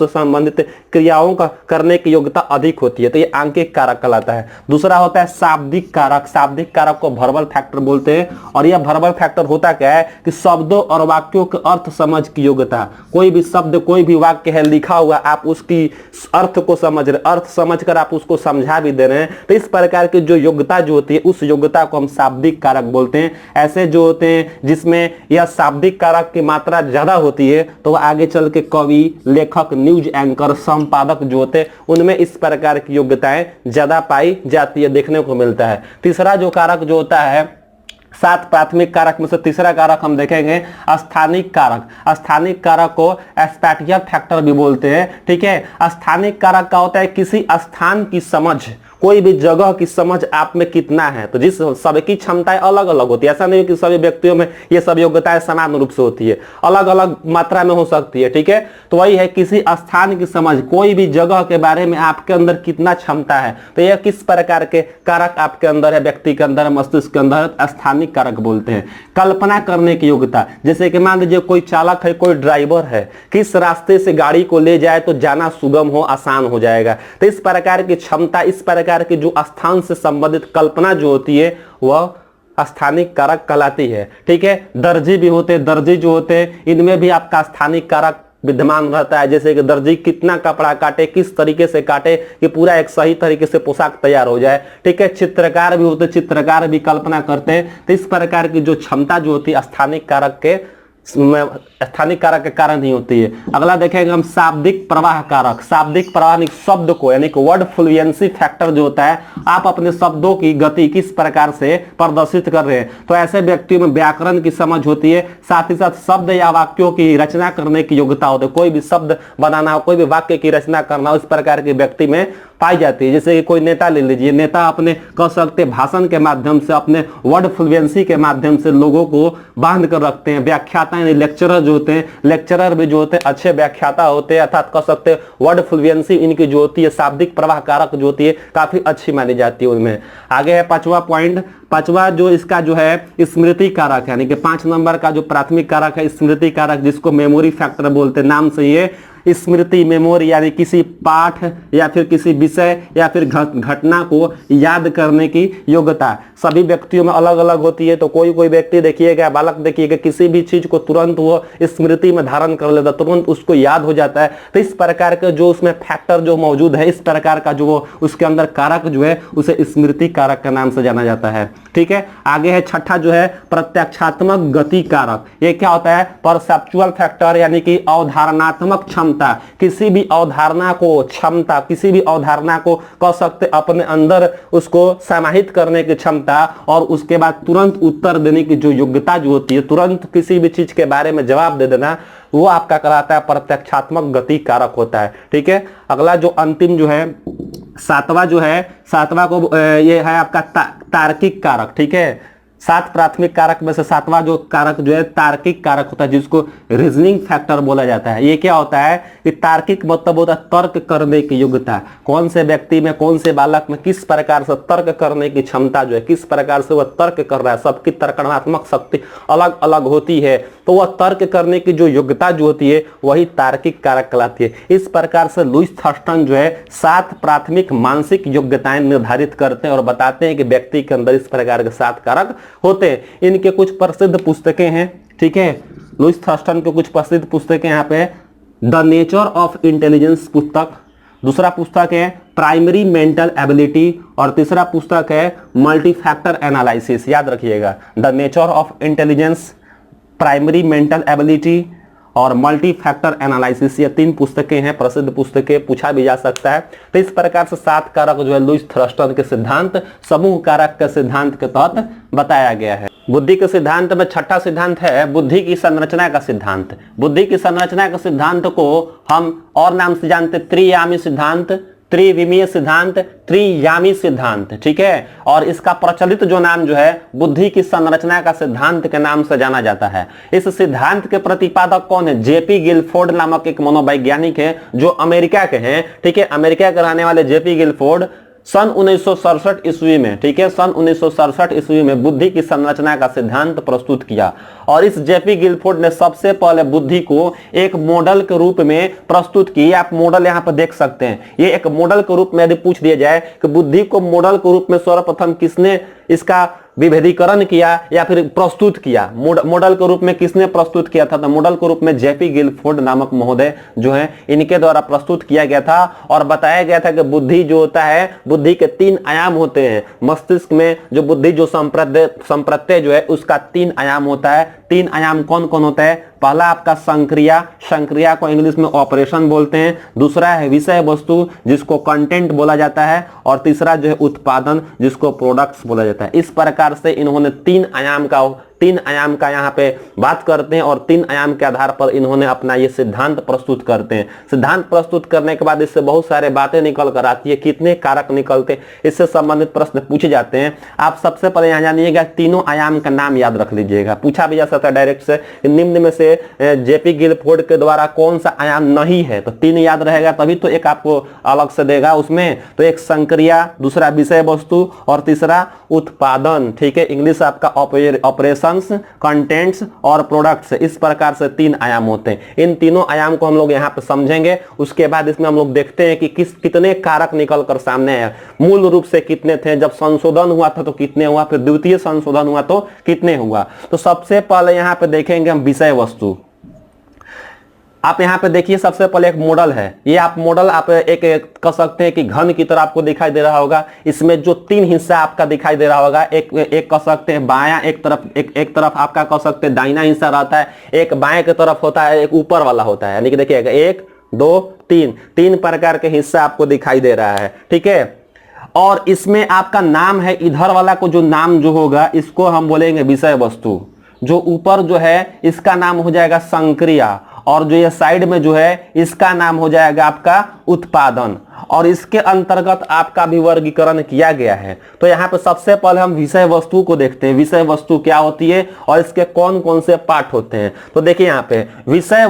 संबंधित क्रियाओं का करने की योग्यता अधिक होती है, तो ये आंकिक कारक कहलाता है। दूसरा होता है शाब्दिक कारक। शाब्दिक कारक को वर्बल फैक्टर बोलते हैं और यह वर्बल फैक्टर होता क्या है कि शब्दों और वाक्यों के अर्थ समझ की योग्यता। कोई भी शब्द कोई भी वाक्य है लिखा हुआ, आप उसकी अर्थ को अर्थ समझकर आप उसको समझा भी दे रहे हैं, तो इस प्रकार की जो योग्यता जो होती है उस योग्यता को हम शाब्दिक कारक बोलते हैं। ऐसे जो होते हैं जिसमें यह शाब्दिक कारक की मात्रा ज्यादा होती है तो वह आगे चल के कवि, लेखक, न्यूज एंकर, संपादक जो होते हैं उनमें इस प्रकार की योग्यताएं ज्यादा पाई जाती है, देखने को मिलता है। तीसरा जो कारक जो होता है 7 प्राथमिक कारक में से तीसरा कारक हम देखेंगे स्थानिक कारक। स्थानिक कारक को स्पैटियल फैक्टर भी बोलते हैं। ठीक है, स्थानिक कारक का होता है किसी स्थान की समझ, कोई भी जगह की समझ आप में कितना है। तो जिस सबकी क्षमताएं अलग अलग होती है, ऐसा नहीं कि सभी व्यक्तियों में ये सब योग्यताएं समान रूप से होती है, अलग अलग मात्रा में हो सकती है। ठीक है, तो वही है किसी स्थान की समझ, कोई भी जगह के बारे में आपके अंदर कितना क्षमता है, तो यह किस प्रकार के कारक आपके अंदर है, व्यक्ति के अंदर, मस्तिष्क के अंदर, स्थानिक कारक बोलते हैं। कल्पना करने की योग्यता, जैसे कि मान लीजिए कोई चालक है, कोई ड्राइवर है, किस रास्ते से गाड़ी को ले जाए तो जाना सुगम हो, आसान हो जाएगा। तो इस प्रकार की क्षमता, इस प्रकार की जो स्थान से संबंधित कल्पना जो होती है वह स्थानिक कारक कहलाती है। ठीक है, दर्जी भी होते हैं, दर्जी जो होते हैं इनमें भी आपका स्थानिक कारक विद्यमान रहता है। जैसे कि दर्जी कितना कपड़ा काटे, किस तरीके से काटे कि पूरा एक सही तरीके से पोशाक तैयार हो जाए। ठीक है, चित्रकार भी होते, चित्रकार भी कल्पना करते हैं। तो इस प्रकार की जो क्षमता जो होती है स्थानिक कारक के स्थानिक कारक के कारण नहीं होती है। अगला देखेंगे हम शाब्दिक प्रवाह कारक। शाब्दिक प्रवाह शब्द को यानी कि वर्ड फ्लुएंसी फैक्टर जो होता है, आप अपने शब्दों की गति किस प्रकार से प्रदर्शित कर रहे हैं, तो ऐसे व्यक्तियों में व्याकरण की समझ होती है, साथ ही साथ शब्द या वाक्यों की रचना करने की योग्यता होती है। कोई भी शब्द बनाना हो, कोई भी वाक्य की रचना करना हो, इस प्रकार के व्यक्ति में पाई जाती है। जैसे कि कोई नेता ले लीजिए, नेता अपने कह सकते भाषण के माध्यम से, अपने वर्ड फ्लुएंसी के माध्यम से लोगों को बांध कर रखते हैं। व्याख्याता यानी लेक्चरर जो होते हैं, लेक्चरर भी जो होते हैं अच्छे व्याख्याता होते हैं, अर्थात कह सकते वर्ड फ्लुएंसी इनकी जो होती है, शाब्दिक प्रवाह कारक जो होती है, काफी अच्छी मानी जाती है उनमें। आगे है पांचवा पॉइंट, पांचवा जो इसका जो है स्मृति कारक, यानी कि 5 नंबर का जो प्राथमिक कारक है स्मृति कारक, जिसको मेमोरी फैक्टर बोलते हैं, नाम से ये स्मृति मेमोरी यानी किसी पाठ या फिर किसी विषय या फिर घटना को याद करने की योग्यता सभी व्यक्तियों में अलग अलग होती है। तो कोई कोई व्यक्ति देखिएगा, बालक देखिएगा, किसी भी चीज को तुरंत वो स्मृति में धारण कर लेता, तुरंत उसको याद हो जाता है। तो इस प्रकार का जो उसमें फैक्टर जो मौजूद है, इस प्रकार का जो वो उसके अंदर कारक जो है, उसे स्मृति कारक के नाम से जाना जाता है। ठीक है, आगे है छठा जो है प्रत्यक्षात्मक गति कारक। ये क्या होता है? परसेप्चुअल फैक्टर यानी कि अवधारणात्मक क्षमता, किसी भी अवधारणा को क्षमता, किसी भी अवधारणा को कह सकते अपने अंदर उसको समाहित करने की क्षमता और उसके बाद तुरंत उत्तर देने की जो योग्यता जो होती है, तुरंत किसी भी चीज के बारे में जवाब दे देना, वो आपका कहलाता है प्रत्यक्षात्मक गति कारक होता है। ठीक है, अगला जो अंतिम जो है सातवां जो है, सातवां को ये है आपका तार्किक कारक। ठीक है, 7 प्राथमिक कारक में से सातवां जो कारक जो है तार्किक कारक होता है, जिसको रीजनिंग फैक्टर बोला जाता है। ये क्या होता है कि तार्किक मतलब होता है तर्क करने की योग्यता। कौन से व्यक्ति में, कौन से बालक में किस प्रकार से तर्क करने की क्षमता जो है, किस प्रकार से वह तर्क कर रहा है, सबकी तर्कणात्मक शक्ति अलग अलग होती है, तो वह तर्क करने की जो योग्यता जो होती है वही तार्किक कारक कहलाती है। इस प्रकार से लुईस थर्स्टन जो है 7 प्राथमिक मानसिक योग्यताएं निर्धारित करते हैं और बताते हैं कि व्यक्ति के अंदर इस प्रकार के 7 कारक होते हैं। इनके कुछ प्रसिद्ध पुस्तकें हैं। ठीक है, लुईस थर्स्टन के कुछ प्रसिद्ध पुस्तकें यहाँ पे द नेचर ऑफ इंटेलिजेंस पुस्तक, दूसरा पुस्तक है प्राइमरी मेंटल एबिलिटी और तीसरा पुस्तक है मल्टी फैक्टर एनालिसिस। याद रखिएगा, the nature of intelligence, primary mental ability और मल्टी फैक्टर एनालिसिस, ये 3 पुस्तकें हैं, प्रसिद्ध पुस्तकें, पूछा भी जा सकता है। तो इस प्रकार से 7 कारक जो है लुईस थर्स्टन के सिद्धांत समूह कारक के सिद्धांत के तहत बताया गया है। बुद्धि के सिद्धांत में छठा सिद्धांत है बुद्धि की संरचना का सिद्धांत। बुद्धि की संरचना के सिद्धांत को हम और नाम से जानते त्रियामी सिद्धांत, त्रिविमीय सिद्धांत, त्रियामी सिद्धांत। ठीक है, और इसका प्रचलित जो नाम जो है बुद्धि की संरचना का सिद्धांत के नाम से जाना जाता है। इस सिद्धांत के प्रतिपादक कौन है? जेपी गिलफोर्ड नामक एक मनोवैज्ञानिक है जो अमेरिका के हैं। ठीक है, अमेरिका के रहने वाले जेपी गिलफोर्ड सन 1967 ईस्वी में, ठीक है, सन 1967 ईस्वी में बुद्धि की संरचना का सिद्धांत प्रस्तुत किया। और इस जेपी गिलफोर्ड ने सबसे पहले बुद्धि को एक मॉडल के रूप में प्रस्तुत की। आप मॉडल यहाँ पर देख सकते हैं। ये एक मॉडल के रूप में यदि पूछ दिया जाए कि बुद्धि को मॉडल के रूप में सर्वप्रथम किसने इसका विभेदीकरण किया या फिर प्रस्तुत किया, मॉडल के रूप में किसने प्रस्तुत किया था? तो मॉडल के रूप में जेपी गिलफोर्ड नामक महोदय जो है इनके द्वारा प्रस्तुत किया गया था। और बताया गया था कि बुद्धि जो होता है, बुद्धि के 3 आयाम होते हैं। मस्तिष्क में जो बुद्धि जो संप्रत्यय जो है उसका 3 आयाम होता है। 3 आयाम कौन कौन होता है? पहला आपका संक्रिया, संक्रिया को इंग्लिश में ऑपरेशन बोलते हैं। दूसरा है विषय वस्तु जिसको कंटेंट बोला जाता है। और तीसरा जो है उत्पादन जिसको प्रोडक्ट्स बोला जाता है। इस प्रकार से इन्होंने 3 आयाम का यहाँ पे बात करते हैं और 3 आयाम के आधार पर इन्होंने अपना ये सिद्धांत प्रस्तुत करते हैं। सिद्धांत प्रस्तुत करने के बाद इससे बहुत सारे बातें निकल कर आती है, कितने कारक निकलते, इससे संबंधित प्रश्न पूछे जाते हैं। आप सबसे पहले यहाँ जानिएगा तीनों आयाम का नाम याद रख लीजिएगा, पूछा भी जा सकता है डायरेक्ट से। निम्न में से जेपी गिलफोर्ड के द्वारा कौन सा आयाम नहीं है? तो 3 याद रहेगा तभी तो एक आपको अलग से देगा उसमें। तो एक संक्रिया, दूसरा विषय वस्तु और तीसरा उत्पादन। ठीक है, इंग्लिश आपका ऑपरेशंस, कंटेंट्स और प्रोडक्ट्स। इस प्रकार से 3 आयाम होते हैं। इन तीनों आयाम को हम लोग यहाँ पे समझेंगे। उसके बाद इसमें हम लोग देखते हैं कि कितने कारक निकल कर सामने आए, मूल रूप से कितने थे, जब संशोधन हुआ था तो कितने हुआ, फिर द्वितीय संशोधन हुआ तो कितने हुआ। तो सबसे पहले यहाँ पे देखेंगे हम विषय वस्तु। आप यहाँ पे देखिए सबसे पहले एक मॉडल है। ये आप मॉडल आप एक कह सकते हैं कि घन की तरह आपको दिखाई दे रहा होगा। इसमें जो 3 हिस्सा आपका दिखाई दे रहा होगा, एक कह सकते हैं बायां, एक तरफ आपका कह सकते हैं दाहिना हिस्सा रहता है, एक बाएं की तरफ होता है, एक ऊपर वाला होता है। यानी कि देखिएगा 1 2 3 प्रकार के हिस्सा आपको दिखाई दे रहा है, ठीक है। और इसमें आपका नाम है, इधर वाला को जो नाम जो होगा इसको हम बोलेंगे विषय वस्तु। जो ऊपर जो है इसका नाम हो जाएगा संक्रिया, और जो ये साइड में जो है इसका नाम हो जाएगा आपका उत्पादन। और इसके अंतर्गत आपका भी वर्गीकरण किया गया है। तो यहाँ पे सबसे पहले हम विषय वस्तु को देखते हैं, विषय वस्तु क्या होती है और इसके कौन कौन से पार्ट होते हैं। तो देखिए यहाँ पे विषय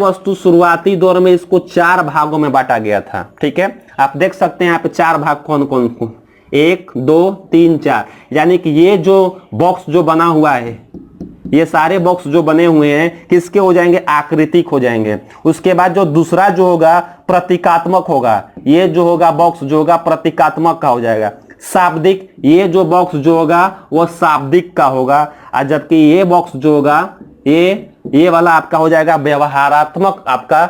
वस्तु शुरुआती दौर में इसको 4 भागों में बांटा गया था, ठीक है। आप देख सकते हैं यहाँ पे 4 भाग कौन कौन को, 1 2 3 4। यानी कि ये जो बॉक्स जो बना हुआ है, ये सारे बॉक्स जो बने हुए हैं किसके हो जाएंगे, आकृतिक हो जाएंगे। उसके बाद जो दूसरा जो होगा प्रतीकात्मक होगा, ये जो होगा बॉक्स जो होगा प्रतीकात्मक का हो जाएगा। शाब्दिक, ये जो बॉक्स जो होगा वो शाब्दिक का होगा। और जबकि ये बॉक्स जो होगा ये वाला आपका हो जाएगा व्यवहारात्मक, आपका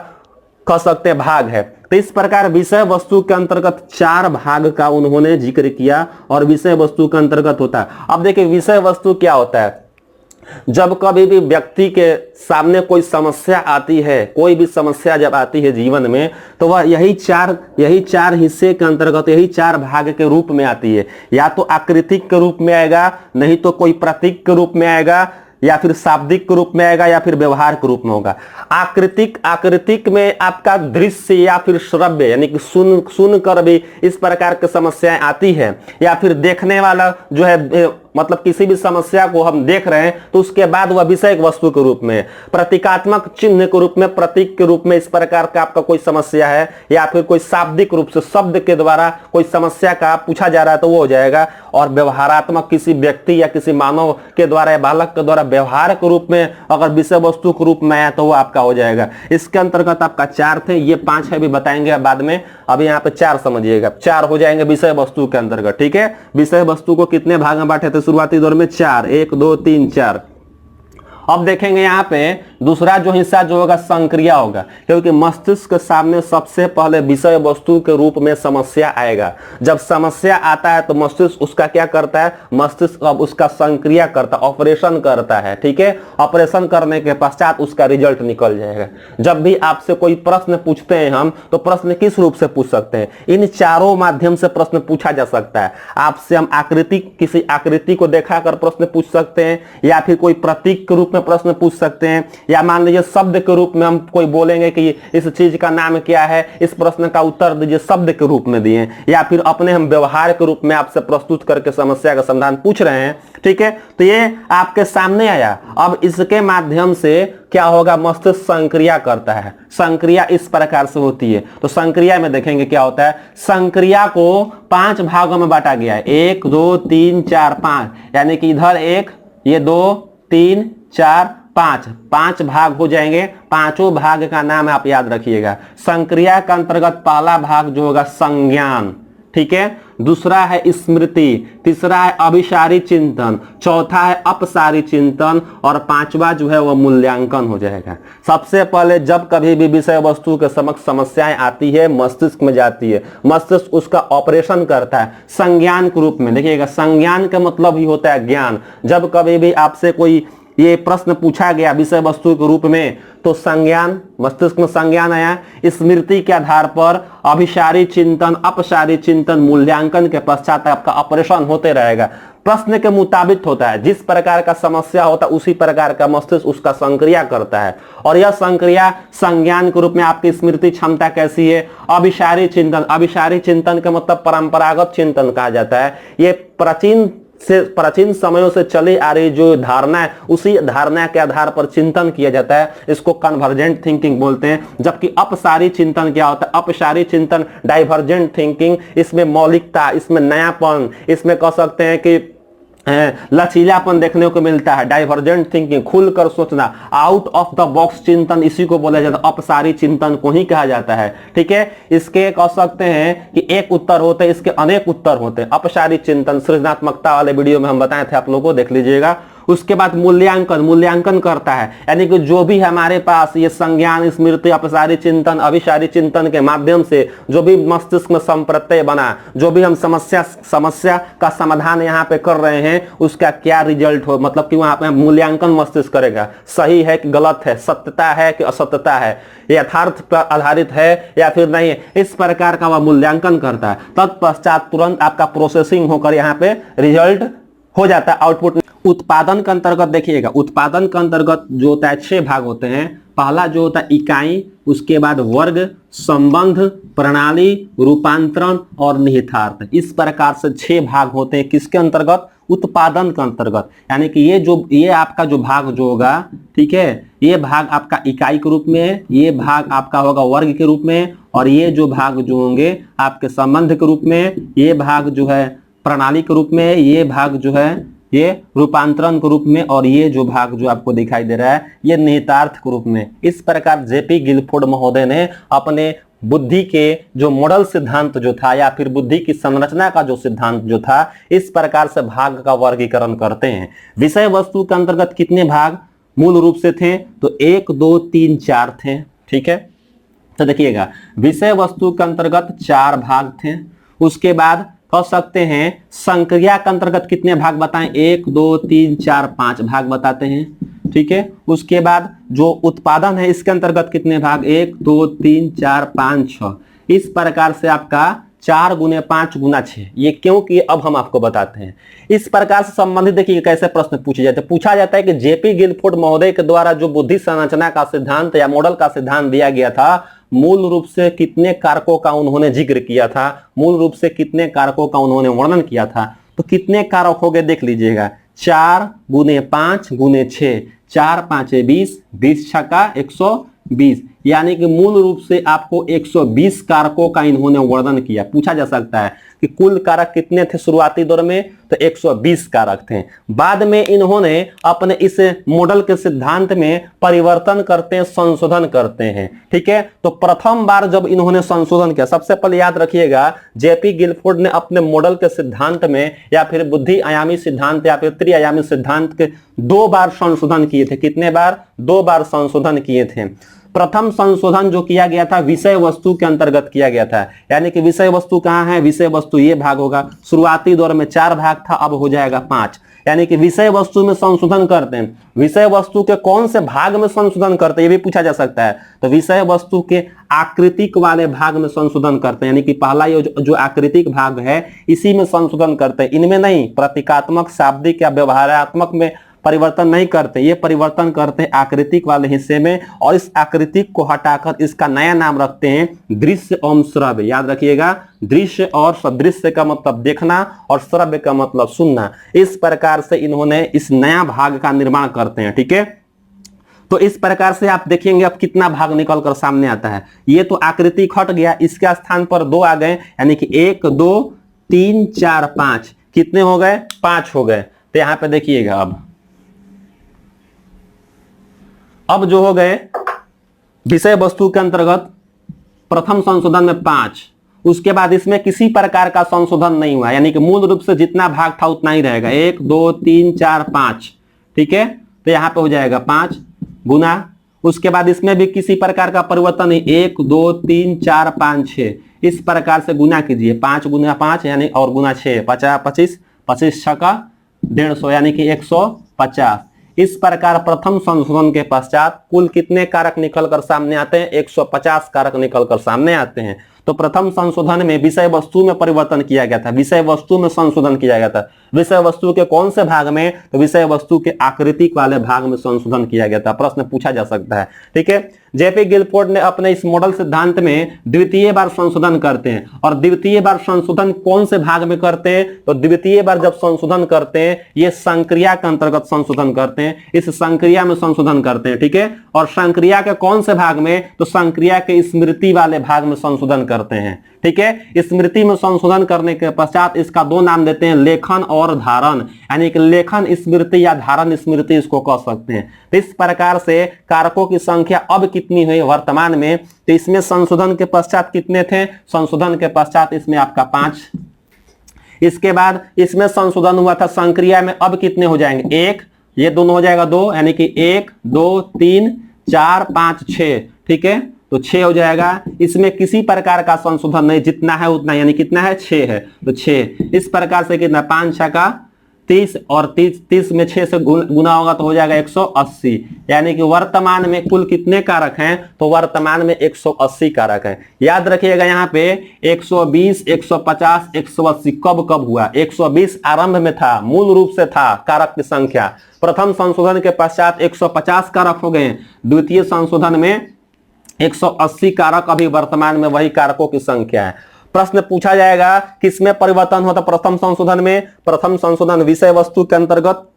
कह सकते भाग है। तो इस प्रकार विषय वस्तु के अंतर्गत 4 भाग का उन्होंने जिक्र किया और विषय वस्तु के अंतर्गत होता है। अब देखिए विषय वस्तु क्या होता है। जब कभी भी व्यक्ति के सामने कोई समस्या आती है, कोई भी समस्या जब आती है जीवन में, तो वह यही चार हिस्से के अंतर्गत, यही 4 भाग के रूप में आती है। या तो आकृतिक के रूप में आएगा, नहीं तो कोई प्रतीक के रूप में आएगा, या फिर शाब्दिक के रूप में आएगा, या फिर व्यवहार के रूप में होगा। आकृतिक में आपका दृश्य या फिर श्रव्य, यानी कि सुन कर भी इस प्रकार की समस्याएं आती है। या फिर देखने वाला जो है, मतलब किसी भी समस्या को हम देख रहे हैं तो उसके बाद वह विषय वस्तु के रूप में, प्रतीकात्मक चिन्ह के रूप में, प्रतीक के रूप में इस प्रकार का आपका कोई समस्या है, या फिर कोई शाब्दिक रूप से शब्द के द्वारा कोई समस्या का पूछा जा रहा है तो वो हो जाएगा। और व्यवहारात्मक किसी व्यक्ति या किसी मानव के द्वारा या बालक के द्वारा व्यवहार के रूप में अगर विषय वस्तु के रूप में आया तो वो आपका हो जाएगा। इसके अंतर्गत आपका 4 थे, ये 5 है भी बताएंगे बाद में। अभी यहाँ पे 4 समझिएगा, 4 हो जाएंगे विषय वस्तु के अंतर्गत, ठीक है। विषय वस्तु को कितने भाग में बांटे थे शुरुआती दौर में, 4, 1 2 3 4। अब देखेंगे यहाँ पे दूसरा जो हिस्सा जो होगा संक्रिया होगा, क्योंकि मस्तिष्क के सामने सबसे पहले विषय वस्तु के रूप में समस्या आएगा। जब समस्या आता है तो मस्तिष्क उसका क्या करता है, मस्तिष्क अब उसका संक्रिया करता है, ऑपरेशन करता है, ठीक है। ऑपरेशन करने के पश्चात उसका रिजल्ट निकल जाएगा। जब भी आपसे कोई प्रश्न पूछते हैं हम, तो प्रश्न किस रूप से पूछ सकते हैं, इन चारों माध्यम से प्रश्न पूछा जा सकता है। आपसे हम किसी आकृति को दिखाकर प्रश्न पूछ सकते हैं, या फिर कोई प्रतीक के रूप में प्रश्न पूछ सकते हैं, या मान लीजिए शब्द के रूप में हम कोई बोलेंगे कि इस चीज का नाम क्या है, इस प्रश्न का उत्तर दीजिए, शब्द के रूप में दिए, या फिर अपने हम व्यवहार के रूप में आपसे प्रस्तुत करके समस्या का समाधान पूछ रहे हैं, ठीक है। तो ये आपके सामने आया। अब इसके माध्यम से क्या होगा, मस्तिष्क संक्रिया करता है। संक्रिया इस प्रकार से होती है। तो संक्रिया में देखेंगे क्या होता है, संक्रिया को 5 भागों में बांटा गया है, 1 2 3 4 5। यानी कि इधर 1, ये 2 3 4 5 भाग हो जाएंगे। पांचों भाग का नाम आप याद रखिएगा। संक्रिया का अंतर्गत पहला भाग जो होगा संज्ञान, ठीक है। दूसरा है स्मृति, तीसरा है अभिसारी चिंतन, चौथा है अपसारी चिंतन, और 5वां जो है वह मूल्यांकन हो जाएगा। सबसे पहले जब कभी भी विषय वस्तु के समक्ष समस्याएं आती है, मस्तिष्क में जाती है, मस्तिष्क उसका ऑपरेशन करता है संज्ञान के रूप में। देखिएगा संज्ञान का मतलब ही होता है ज्ञान। जब कभी भी आपसे कोई ये प्रश्न पूछा गया विषय वस्तु के रूप में, तो संज्ञान, मस्तिष्क में संज्ञान आया। स्मृति के आधार पर अभिसारी चिंतन, अपसारी चिंतन, मूल्यांकन के पश्चात आपका ऑपरेशन होते रहेगा। प्रश्न के मुताबिक होता है, जिस प्रकार का समस्या होता है उसी प्रकार का मस्तिष्क उसका संक्रिया करता है। और यह संक्रिया संज्ञान के रूप में आपकी स्मृति क्षमता कैसी है, अभिसारी चिंतन। अभिसारी चिंतन का मतलब परंपरागत चिंतन कहा जाता है। ये प्राचीन समयों से चली आ रही जो धारणा है, उसी धारणा के आधार पर चिंतन किया जाता है। इसको कन्वर्जेंट थिंकिंग बोलते हैं। जबकि अपसारी चिंतन क्या होता है, अपसारी चिंतन डाइवर्जेंट थिंकिंग, इसमें मौलिकता, इसमें नयापन, इसमें कह सकते हैं कि लचीलापन देखने को मिलता है। डाइवर्जेंट थिंकिंग, खुलकर सोचना, आउट ऑफ द बॉक्स चिंतन, इसी को बोला जाता है, अपसारी चिंतन को ही कहा जाता है, ठीक है। इसके कह सकते हैं कि एक उत्तर होते हैं, इसके अनेक उत्तर होते हैं। अपसारी चिंतन सृजनात्मकता वाले वीडियो में हम बताए थे, आप लोगों को देख लीजिएगा। उसके बाद मूल्यांकन, मूल्यांकन करता है, यानी कि जो भी हमारे पास ये संज्ञान, स्मृति, अपसारी चिंतन, अभिसारी चिंतन के माध्यम से जो भी मस्तिष्क में संप्रत्यय बना, जो भी हम समस्या का समाधान यहाँ पे कर रहे हैं, उसका क्या रिजल्ट हो, मतलब कि वहां पे मूल्यांकन मस्तिष्क करेगा, सही है कि गलत है, सत्यता है कि असत्यता है, यथार्थ पर आधारित है या फिर नहीं है, इस प्रकार का वह मूल्यांकन करता है। तत्पश्चात तुरंत आपका प्रोसेसिंग होकर यहाँ पे रिजल्ट हो जाता है, आउटपुट। उत्पादन के अंतर्गत देखिएगा, उत्पादन के अंतर्गत जो होता है 6 भाग होते हैं। पहला जो होता है इकाई, उसके बाद वर्ग, संबंध, प्रणाली, रूपांतरण और निहितार्थ। इस प्रकार से 6 भाग होते हैं किसके अंतर्गत, उत्पादन के अंतर्गत। यानी कि ये आपका जो भाग जो होगा, ठीक है, ये भाग आपका इकाई के रूप में, ये भाग आपका होगा वर्ग के रूप में, और ये जो भाग जो होंगे आपके संबंध के रूप में, ये भाग जो है प्रणाली के रूप में, ये भाग जो है ये रूपांतरण के रूप में, और ये जो भाग जो आपको दिखाई दे रहा है ये निहितार्थ के रूप में। इस प्रकार जेपी गिलफोर्ड महोदय ने अपने बुद्धि के जो मॉडल सिद्धांत जो था, या फिर बुद्धि की संरचना का जो सिद्धांत जो था, इस प्रकार से भाग का वर्गीकरण करते हैं। विषय वस्तु के अंतर्गत कितने भाग मूल रूप से थे, तो 1 2 3 4 थे, ठीक है। तो देखिएगा, विषय वस्तु के अंतर्गत 4 भाग थे। उसके बाद कह सकते हैं संक्रिया के अंतर्गत कितने भाग बताएं, 1 2 3 4 5 भाग बताते हैं, ठीक है। उसके बाद जो उत्पादन है इसके अंतर्गत कितने भाग, 1 2 3 4 5 6। इस प्रकार से आपका 4 गुने 5 गुना 6, ये क्योंकि अब हम आपको बताते हैं। इस प्रकार से संबंधित देखिए कैसे प्रश्न पूछे जाते हैं। पूछा जाता है कि जेपी गिलफोर्ड महोदय के द्वारा जो बुद्धि संरचना का सिद्धांत या मॉडल का सिद्धांत दिया गया था, मूल रूप से कितने कारकों का उन्होंने जिक्र किया था, मूल रूप से कितने कारकों का उन्होंने वर्णन किया था। तो कितने कारक हो गए देख लीजिएगा, 4 गुने 5 गुने 6, 4 5 20, 20 छक्का 120, यानी कि मूल रूप से आपको 120 कारकों का इन्होंने वर्णन किया। पूछा जा सकता है कि कुल कारक कितने थे शुरुआती दौर में, तो 120 कारक थे। बाद में इन्होंने अपने इस मॉडल के सिद्धांत में परिवर्तन करते हैं, संशोधन करते हैं, ठीक है। तो प्रथम बार जब इन्होंने संशोधन किया, सबसे पहले याद रखिएगा, जेपी गिलफोर्ड ने अपने मॉडल के सिद्धांत में या फिर बुद्धि आयामी सिद्धांत या फिर त्रिआयामी सिद्धांत के 2 बार संशोधन किए थे। कितने बार, 2 बार संशोधन किए थे। प्रथम संशोधन जो किया गया था विषय वस्तु के अंतर्गत किया गया था, यानी कि विषय वस्तु कहां है, विषय वस्तु ये भाग होगा। शुरुआती दौर में 4 भाग था, अब हो जाएगा 5, यानी कि विषय वस्तु में संशोधन करते हैं। विषय वस्तु के कौन से भाग में संशोधन करते हैं ये भी पूछा जा सकता है। तो विषय वस्तु के आकृतिक वाले भाग में संशोधन करते हैं, यानी कि पहला ये जो आकृतिक भाग है इसी में संशोधन करते हैं, इनमें नहीं। प्रतीकात्मक, शाब्दिक या व्यवहारात्मक में परिवर्तन नहीं करते, ये परिवर्तन करते हैं आकृतिक वाले हिस्से में, और इस आकृतिक को हटाकर इसका नया नाम रखते हैं दृश्य एवं श्रव्य। याद रखिएगा, दृश्य और दृश्य का मतलब देखना और श्रव्य का मतलब सुनना। इस प्रकार से इन्होंने इस नया भाग का निर्माण करते हैं, ठीक है। तो इस प्रकार से आप देखेंगे अब कितना भाग निकल कर सामने आता है। ये तो आकृति हट गया, इसके स्थान पर 2 आ गए, यानी कि 1 2 3 4 5, कितने हो गए, 5 हो गए। तो यहां पे देखिएगा, अब जो हो गए विषय वस्तु के अंतर्गत प्रथम संशोधन में 5, उसके बाद इसमें किसी प्रकार का संशोधन नहीं हुआ, यानी कि मूल रूप से जितना भाग था उतना ही रहेगा, 1 2 3 4 5, ठीक है। तो यहां पे हो जाएगा 5 गुना, उसके बाद इसमें भी किसी प्रकार का परिवर्तन नहीं, 1 2 3 4 5 6, इस प्रकार से गुना कीजिए, 5 गुना 5 यानी और गुना 6, 50 25, 25 छक्का 150, यानी कि 150। इस प्रकार प्रथम संशोधन के पश्चात कुल कितने कारक निकलकर सामने आते हैं, 150 कारक निकलकर सामने आते हैं। तो प्रथम संशोधन में विषय वस्तु में परिवर्तन किया गया था, विषय वस्तु में संशोधन किया गया था। विषय वस्तु के कौन से भाग में, तो विषय वस्तु के आकृतिक वाले भाग में संशोधन किया गया था। प्रश्न पूछा जा सकता है, ठीक है। जेपी गिलफोर्ड ने अपने इस मॉडल सिद्धांत में द्वितीय बार संशोधन करते हैं, और द्वितीय बार संशोधन कौन से भाग में करते हैं, तो द्वितीय बार जब संशोधन करते हैं ये संक्रिया के अंतर्गत संशोधन करते हैं, इस संक्रिया में संशोधन करते हैं, ठीक है। और संक्रिया के कौन से भाग में, तो संक्रिया के स्मृति वाले भाग में संशोधन करते हैं, ठीक है। स्मृति में संशोधन करने के पश्चात इसका 2 नाम देते हैं, लेखन और धारण, यानी कि लेखन स्मृति या धारण स्मृति इसको कह सकते हैं। तो इस प्रकार से कारकों की संख्या अब कितनी हुई वर्तमान में, तो इसमें संशोधन के पश्चात कितने थे, संशोधन के पश्चात इसमें आपका 5, इसके बाद इसमें संशोधन हुआ था संक्रिया में, अब कितने हो जाएंगे, 1, ये दोनों हो जाएगा 2, यानी कि 1 2 3 4 5 6, ठीक है, तो 6 हो जाएगा। इसमें किसी प्रकार का संशोधन नहीं, जितना है उतना, यानी कितना है 6 है, तो 6 इस प्रकार से कितना 5 6 का 30 और 30 में 6 से गुना होगा तो हो जाएगा 180, यानी कि वर्तमान में कुल कितने कारक हैं, तो वर्तमान में 180 कारक हैं। याद रखिएगा यहाँ पे 120 150 180 कब कब हुआ, 120 आरंभ में था, मूल रूप से था कारक की संख्या। प्रथम संशोधन के पश्चात 150 कारक हो गए, द्वितीय संशोधन में 180 कारक अभी वर्तमान में वही कारकों की संख्या है। प्रश्न पूछा जाएगा किसमें परिवर्तन होता प्रथम संशोधन में, प्रथम संशोधन विषय वस्तु के अंतर्गत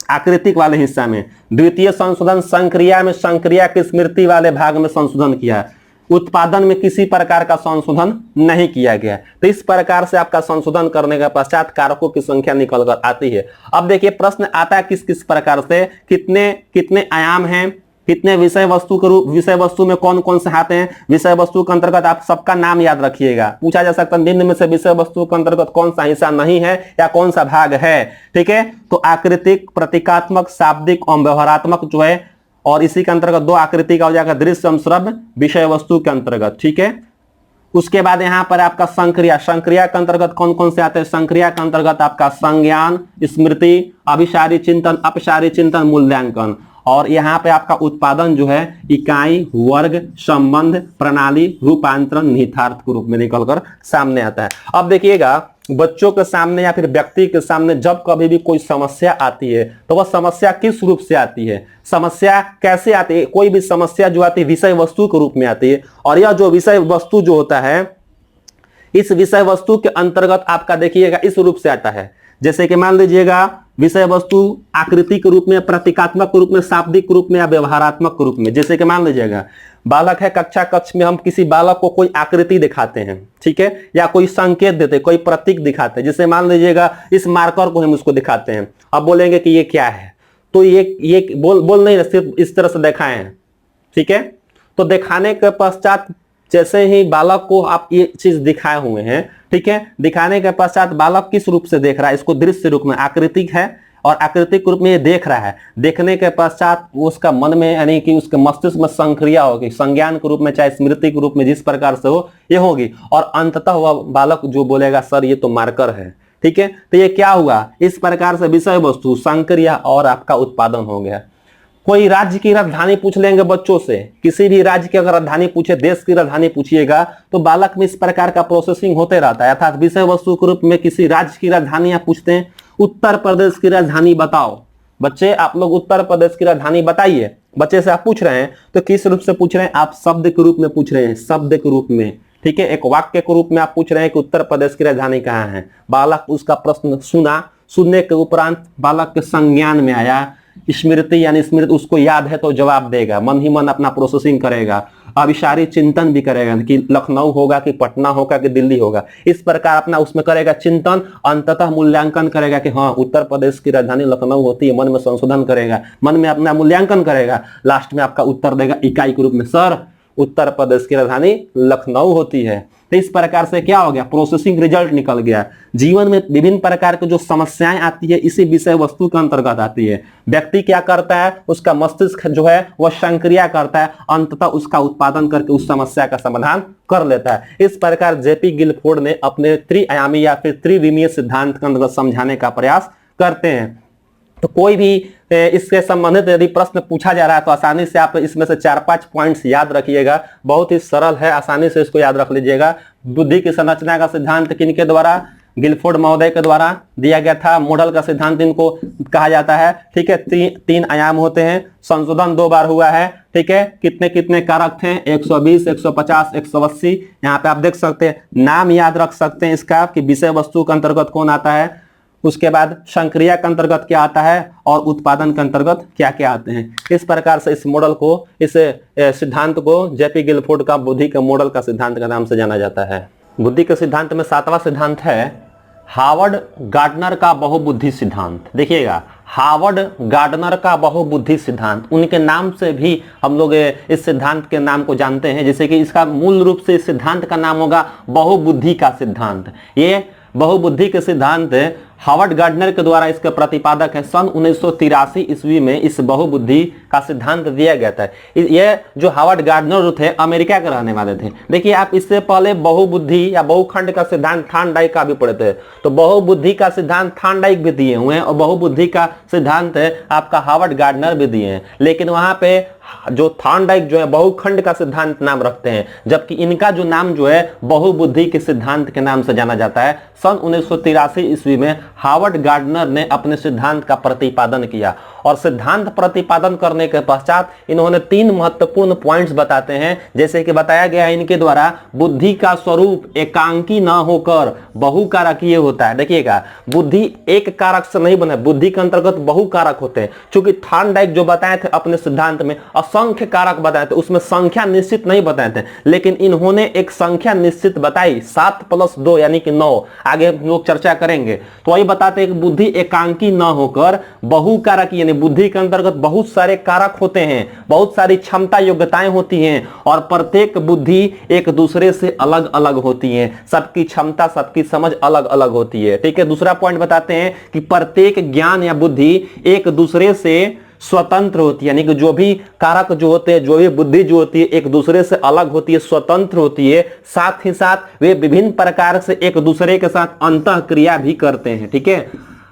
आकृतिक वाले हिस्सा में, द्वितीय संशोधन संक्रिया में संक्रिया की स्मृति वाले भाग में संशोधन किया, उत्पादन में किसी प्रकार का संशोधन नहीं किया गया। तो इस प्रकार से आपका संशोधन करने के पश्चात कारकों की संख्या निकल कर आती है। अब देखिए प्रश्न आता है किस किस प्रकार से, कितने कितने आयाम हैं, कितने विषय वस्तु के रूप, विषय वस्तु में कौन कौन से आते हैं, विषय वस्तु के अंतर्गत आप सबका नाम याद रखिएगा। पूछा जा सकता है निम्न में से विषय वस्तु के अंतर्गत कौन सा हिस्सा नहीं है या कौन सा भाग है, ठीक है, तो आकृतिक, प्रतीकात्मक, शाब्दिक और व्यवहारात्मक जो है, और इसी के अंतर्गत 2 आकृति का हो जाएगा दृश्य एवं श्रव्य विषय वस्तु के अंतर्गत, ठीक है। उसके बाद यहां पर आपका संक्रिया, संक्रिया के अंतर्गत कौन कौन से आते हैं, संक्रिया के अंतर्गत आपका संज्ञान, स्मृति, अभिसारी चिंतन, अपसारी चिंतन, मूल्यांकन, और यहाँ पे आपका उत्पादन जो है इकाई, वर्ग, संबंध, प्रणाली, रूपांतरण, निहितार्थ के रूप में निकलकर सामने आता है। अब देखिएगा बच्चों के सामने या फिर व्यक्ति के सामने जब कभी भी कोई समस्या आती है तो वह समस्या किस रूप से आती है, समस्या कैसे आती है, कोई भी समस्या जो आती है विषय वस्तु के रूप में आती है, और यह जो विषय वस्तु जो होता है इस विषय वस्तु के अंतर्गत आपका देखिएगा इस रूप से आता है। जैसे कि मान लीजिएगा विषय वस्तु आकृति के रूप में, प्रतीकात्मक रूप में, शाब्दिक रूप में या व्यवहारात्मक रूप में। जैसे कि मान लीजिएगा बालक है, कक्षा कक्ष में हम किसी बालक को कोई आकृति दिखाते हैं, ठीक है, या कोई संकेत देते, कोई प्रतीक दिखाते हैं। जैसे मान लीजिएगा इस मार्कर को हम उसको दिखाते हैं, अब बोलेंगे कि ये क्या है, तो ये बोल नहीं, सिर्फ इस तरह से दिखाएं, ठीक है। तो दिखाने के पश्चात जैसे ही बालक को आप ये चीज दिखाए हुए हैं, ठीक है, दिखाने के पश्चात बालक किस रूप से देख रहा है, इसको दृश्य रूप में, आकृतिक है और आकृतिक रूप में ये देख रहा है। देखने के पश्चात उसका मन में यानी कि उसके मस्तिष्क में संक्रिया होगी, संज्ञान के रूप में चाहे स्मृति के रूप में, जिस प्रकार से हो ये होगी, और अंततः वह बालक जो बोलेगा सर ये तो मार्कर है, ठीक है। तो ये क्या हुआ, इस प्रकार से विषय वस्तु, संक्रिया और आपका उत्पादन हो गया। कोई राज्य की राजधानी पूछ लेंगे बच्चों से, किसी भी राज्य की अगर राजधानी पूछे, देश की राजधानी पूछिएगा तो बालक में इस प्रकार का प्रोसेसिंग होते रहता है। अर्थात विषय वस्तु के रूप में किसी राज्य की राजधानी आप पूछते हैं, उत्तर प्रदेश की राजधानी बताओ, बच्चे आप लोग उत्तर प्रदेश की राजधानी बताइए, बच्चे से आप पूछ रहे हैं तो किस रूप से पूछ रहे हैं, आप शब्द के रूप में पूछ रहे हैं, शब्द के रूप में, ठीक है, एक वाक्य के रूप में आप पूछ रहे हैं कि उत्तर प्रदेश की राजधानी कहाँ है। बालक उसका प्रश्न सुना, सुनने के उपरांत बालक के संज्ञान में आया, स्मृति यानी स्मृति, उसको याद है तो जवाब देगा, मन ही मन अपना प्रोसेसिंग करेगा, अभिसारी चिंतन भी करेगा कि लखनऊ होगा कि पटना होगा कि दिल्ली होगा, इस प्रकार अपना उसमें करेगा चिंतन, अंततः मूल्यांकन करेगा कि हाँ उत्तर प्रदेश की राजधानी लखनऊ होती है, मन में संशोधन करेगा, मन में अपना मूल्यांकन करेगा, लास्ट में आपका उत्तर देगा इकाई के रूप में, सर उत्तर प्रदेश की राजधानी लखनऊ होती है। तो इस प्रकार से क्या हो गया, प्रोसेसिंग रिजल्ट निकल गया। जीवन में विभिन्न प्रकार की जो समस्याएं आती है इसी विषय वस्तु के अंतर्गत आती है। व्यक्ति क्या करता है, उसका मस्तिष्क जो है वह संक्रिया करता है, अंततः उसका उत्पादन करके उस समस्या का समाधान कर लेता है। इस प्रकार जेपी गिलफोर्ड ने अपने त्रिआयामी या फिर त्रिविमीय सिद्धांत के अंतर्गत समझाने का प्रयास करते हैं। तो कोई भी इससे संबंधित यदि प्रश्न पूछा जा रहा है तो आसानी से आप इसमें से 4-5 पॉइंट्स याद रखिएगा, बहुत ही सरल है, आसानी से इसको याद रख लीजिएगा। बुद्धि की संरचना का सिद्धांत किनके द्वारा, गिलफोर्ड महोदय के द्वारा दिया गया था। मॉडल का सिद्धांत इनको कहा जाता है, ठीक है। तीन आयाम होते हैं, संशोधन 2 बार हुआ है, ठीक है। कितने कितने कारक थे, 120, 150, 180। यहाँ पे आप देख सकते हैं, नाम याद रख सकते हैं इसका कि विषय वस्तु के अंतर्गत कौन आता है, उसके बाद संक्रिया के अंतर्गत क्या आता है और उत्पादन के अंतर्गत क्या क्या आते हैं। इस प्रकार से इस मॉडल को, इस सिद्धांत को जेपी गिलफोर्ड का बुद्धि के मॉडल का सिद्धांत का नाम से जाना जाता है। बुद्धि के सिद्धांत में 7वां सिद्धांत है हार्वर्ड गार्डनर का बहुबुद्धि सिद्धांत। देखिएगा, हार्वर्ड गार्डनर का बहुबुद्धि सिद्धांत, उनके नाम से भी हम लोग इस सिद्धांत के नाम को जानते हैं। जैसे कि इसका मूल रूप से इस सिद्धांत का नाम होगा बहुबुद्धि का सिद्धांत। ये बहुबुद्धि के सिद्धांत हावर्ड गार्डनर के द्वारा इसके प्रतिपादक है। सन 1983 ईस्वी में इस बहुबुद्धि का सिद्धांत दिया गया था। ये जो हावर्ड गार्डनर जो थे अमेरिका के रहने वाले थे। देखिए आप इससे पहले बहुबुद्धि या बहुखंड का सिद्धांत थॉर्नडाइक का भी पढ़े थे, तो बहुबुद्धि का सिद्धांत थॉर्नडाइक भी दिए हुए हैं और बहुबुद्धि का सिद्धांत आपका हावर्ड गार्डनर भी दिए हैं। लेकिन वहां पे जो थॉर्नडाइक जो है बहुखंड का सिद्धांत नाम रखते हैं, जबकि इनका जो नाम जो है बहुबुद्धि के सिद्धांत के नाम से जाना जाता है। सन 1983 ईस्वी में हावर्ड गार्डनर ने अपने सिद्धांत का प्रतिपादन किया और सिद्धांत प्रतिपादन करने के पश्चात इन्होंने 3 महत्वपूर्ण पॉइंट्स बताते हैं। जैसे कि बताया गया है इनके द्वारा, बुद्धि का स्वरूप एकांकी न होकर बहुकारकीय होता है। देखिएगा, बुद्धि एक कारक से नहीं बना, बुद्धि के अंतर्गत बहुकारक होते हैं। चूंकि थॉर्नडाइक जो बताए थे अपने सिद्धांत में असंख्य कारक बताए थे, उसमें संख्या निश्चित नहीं बताए थे, लेकिन इन्होंने एक संख्या निश्चित बताई 7 + 2 यानी कि 9। आगे हम लोग चर्चा करेंगे। तो वही बताते हैं कि बुद्धि एकांकी न होकर बहुकारक, यानी बुद्धि के अंतर्गत बहुत सारे कारक होते हैं, बहुत सारी क्षमता योग्यताएं होती हैं और प्रत्येक बुद्धि एक दूसरे से अलग अलग होती है। सबकी क्षमता, सबकी समझ अलग अलग होती है। ठीक है, दूसरा पॉइंट बताते हैं कि प्रत्येक ज्ञान या बुद्धि एक दूसरे से स्वतंत्र होती है, यानी कि जो भी कारक जो होते हैं, जो भी बुद्धि जो होती है एक दूसरे से अलग होती है, स्वतंत्र होती है। साथ ही साथ वे विभिन्न प्रकार से एक दूसरे के साथ अंतःक्रिया भी करते हैं। ठीक है,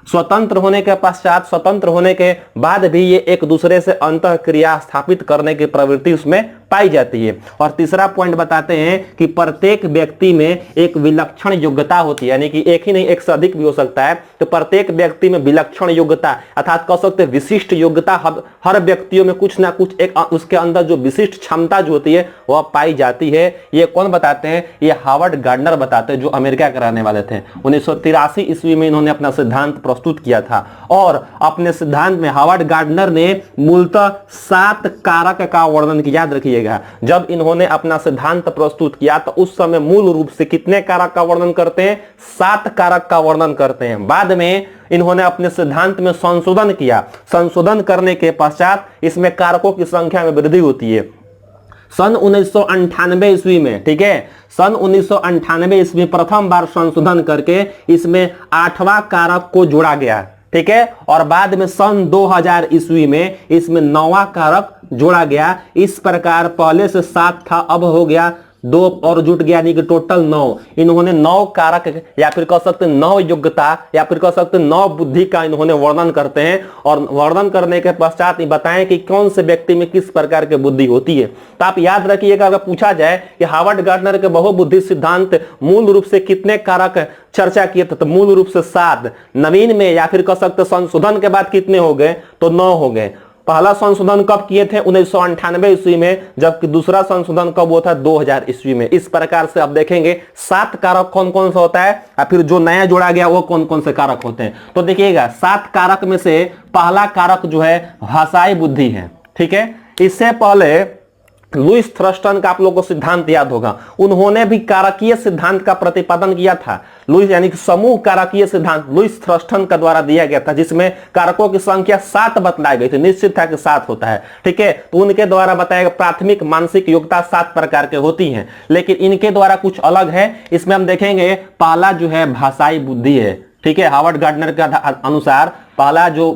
स्वतंत्र होने के पश्चात, स्वतंत्र होने के बाद भी ये एक दूसरे से अंतःक्रिया स्थापित करने की प्रवृत्ति उसमें पाई जाती है। और तीसरा पॉइंट बताते हैं कि प्रत्येक व्यक्ति में एक विलक्षण योग्यता होती है, यानी कि एक ही नहीं, एक से अधिक भी हो सकता है। तो प्रत्येक व्यक्ति में विलक्षण योग्यता अर्थात कह सकते हैं विशिष्ट योग्यता, हर व्यक्तियों में कुछ ना कुछ एक उसके अंदर जो विशिष्ट क्षमता जो होती है वह पाई जाती है। ये कौन बताते हैं? ये हावर्ड गार्डनर बताते हैं, जो अमेरिका के रहने वाले थे। 1983 ईस्वी में इन्होंने अपना सिद्धांत प्रस्तुत किया था और अपने सिद्धांत में हावर्ड गार्डनर ने मूलतः 7 कारक का वर्णन किया। याद रखिए, जब इन्होंने अपना सिद्धांत प्रस्तुत किया तो उस समय मूल रूप से कितने कारक का वर्णन करते हैं? 7 कारक का वर्णन करते हैं। बाद में इन्होंने अपने सिद्धांत में संशोधन किया। संशोधन करने के पश्चात इसमें कारकों की संख्या में वृद्धि होती है। सन 1998 ईस्वी में, ठीक है, सन 1998 ईस्वी में प्रथम बार संशोधन करके इसमें 8वां कारक को जोड़ा गया। ठीक है, और बाद में सन 2000 ईस्वी में इसमें 9वां कारक जोड़ा गया। इस प्रकार पहले से 7 था, अब हो गया 2 और जुट गया, यानी कि टोटल 9। इन्होंने 9 कारक या फिर कह सकते हैं 9 योग्यता या फिर कह सकते हैं 9 बुद्धि का इन्होंने वर्णन करते हैं। और वर्णन करने के पश्चात ये बताएं कि कौन से व्यक्ति में किस प्रकार की बुद्धि होती है। तो आप याद रखिएगा, अगर पूछा जाए कि हावर्ड गार्डनर के बहुबुद्धि सिद्धांत मूल रूप से कितने कारक चर्चा किए थे, तो मूल रूप से 7। नवीन में या फिर कह सकते संशोधन के बाद कितने हो गए? तो 9 हो गए। पहला संशोधन कब किए थे? 1998 ईस्वी में, जबकि दूसरा संशोधन कब हुआ था? 2000 ईस्वी में। इस प्रकार से अब देखेंगे 7 कारक कौन कौन सा होता है और फिर जो नया जोड़ा गया वो कौन कौन से कारक होते हैं। तो देखिएगा, 7 कारक में से पहला कारक जो है भाषाई बुद्धि है। ठीक है, इससे पहले लुईस थ्रस्टन का आप लोगों को सिद्धांत याद होगा, उन्होंने भी कारकीय सिद्धांत का प्रतिपादन किया था। लुईस यानी कि समूह कारकीय सिद्धांत लुईस थ्रस्टन का द्वारा दिया गया था, जिसमें कारकों की संख्या 7 बतलाई गई थी। निश्चित था कि 7 होता है। ठीक है, तो उनके द्वारा बताया गया प्राथमिक मानसिक योग्यता 7 प्रकार के होती हैं, लेकिन इनके द्वारा कुछ अलग है। इसमें हम देखेंगे पहला जो है भाषाई बुद्धि है। ठीक है, हावर्ड गार्डनर के अनुसार पहला जो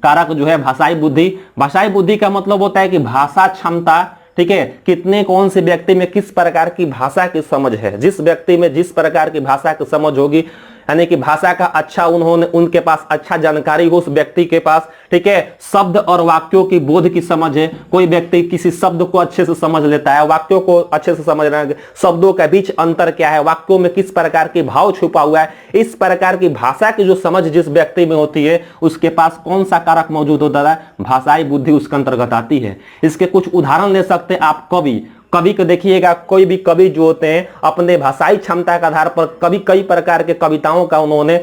कारक जो है भाषाई बुद्धि। भाषाई बुद्धि का मतलब होता है कि भाषा क्षमता। ठीक है, कितने कौन से व्यक्ति में किस प्रकार की भाषा की समझ है। जिस व्यक्ति में जिस प्रकार की भाषा की समझ होगी, यानी कि भाषा का अच्छा उनके पास अच्छा जानकारी हो उस व्यक्ति के पास। ठीक है, शब्द और वाक्यों की बोध की समझ है। कोई व्यक्ति किसी शब्द को अच्छे से समझ लेता है, वाक्यों को अच्छे से समझ रहा है, शब्दों के बीच अंतर क्या है, वाक्यों में किस प्रकार की भाव छुपा हुआ है। इस प्रकार की भाषा की जो समझ जिस व्यक्ति में होती है, उसके पास कौन सा कारक मौजूद होता है? भाषाई बुद्धि उसके अंतर्गत आती है। इसके कुछ उदाहरण ले सकते हैं आप। कवि को देखिएगा, कोई भी कवि जो होते हैं अपने भाषाई क्षमता के आधार पर कवि कई प्रकार के कविताओं का उन्होंने